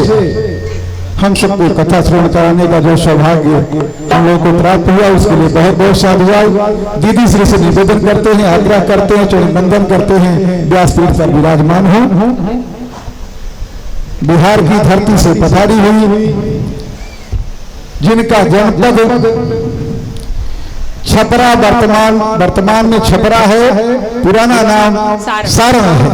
हम सबको कथा श्रवण कराने का जो सौभाग्य हम लोगों को प्राप्त हुआ, उसके लिए बहुत बहुत साधुवाद। दीदी श्री से निवेदन करते हैं, आग्रह करते हैं, चरण बंदन करते हैं, व्यासपीठ पर विराजमान हो। बिहार की धरती से पधारी हुई, जिनका जनपद छपरा वर्तमान में छपरा है, पुराना नाम सारण है।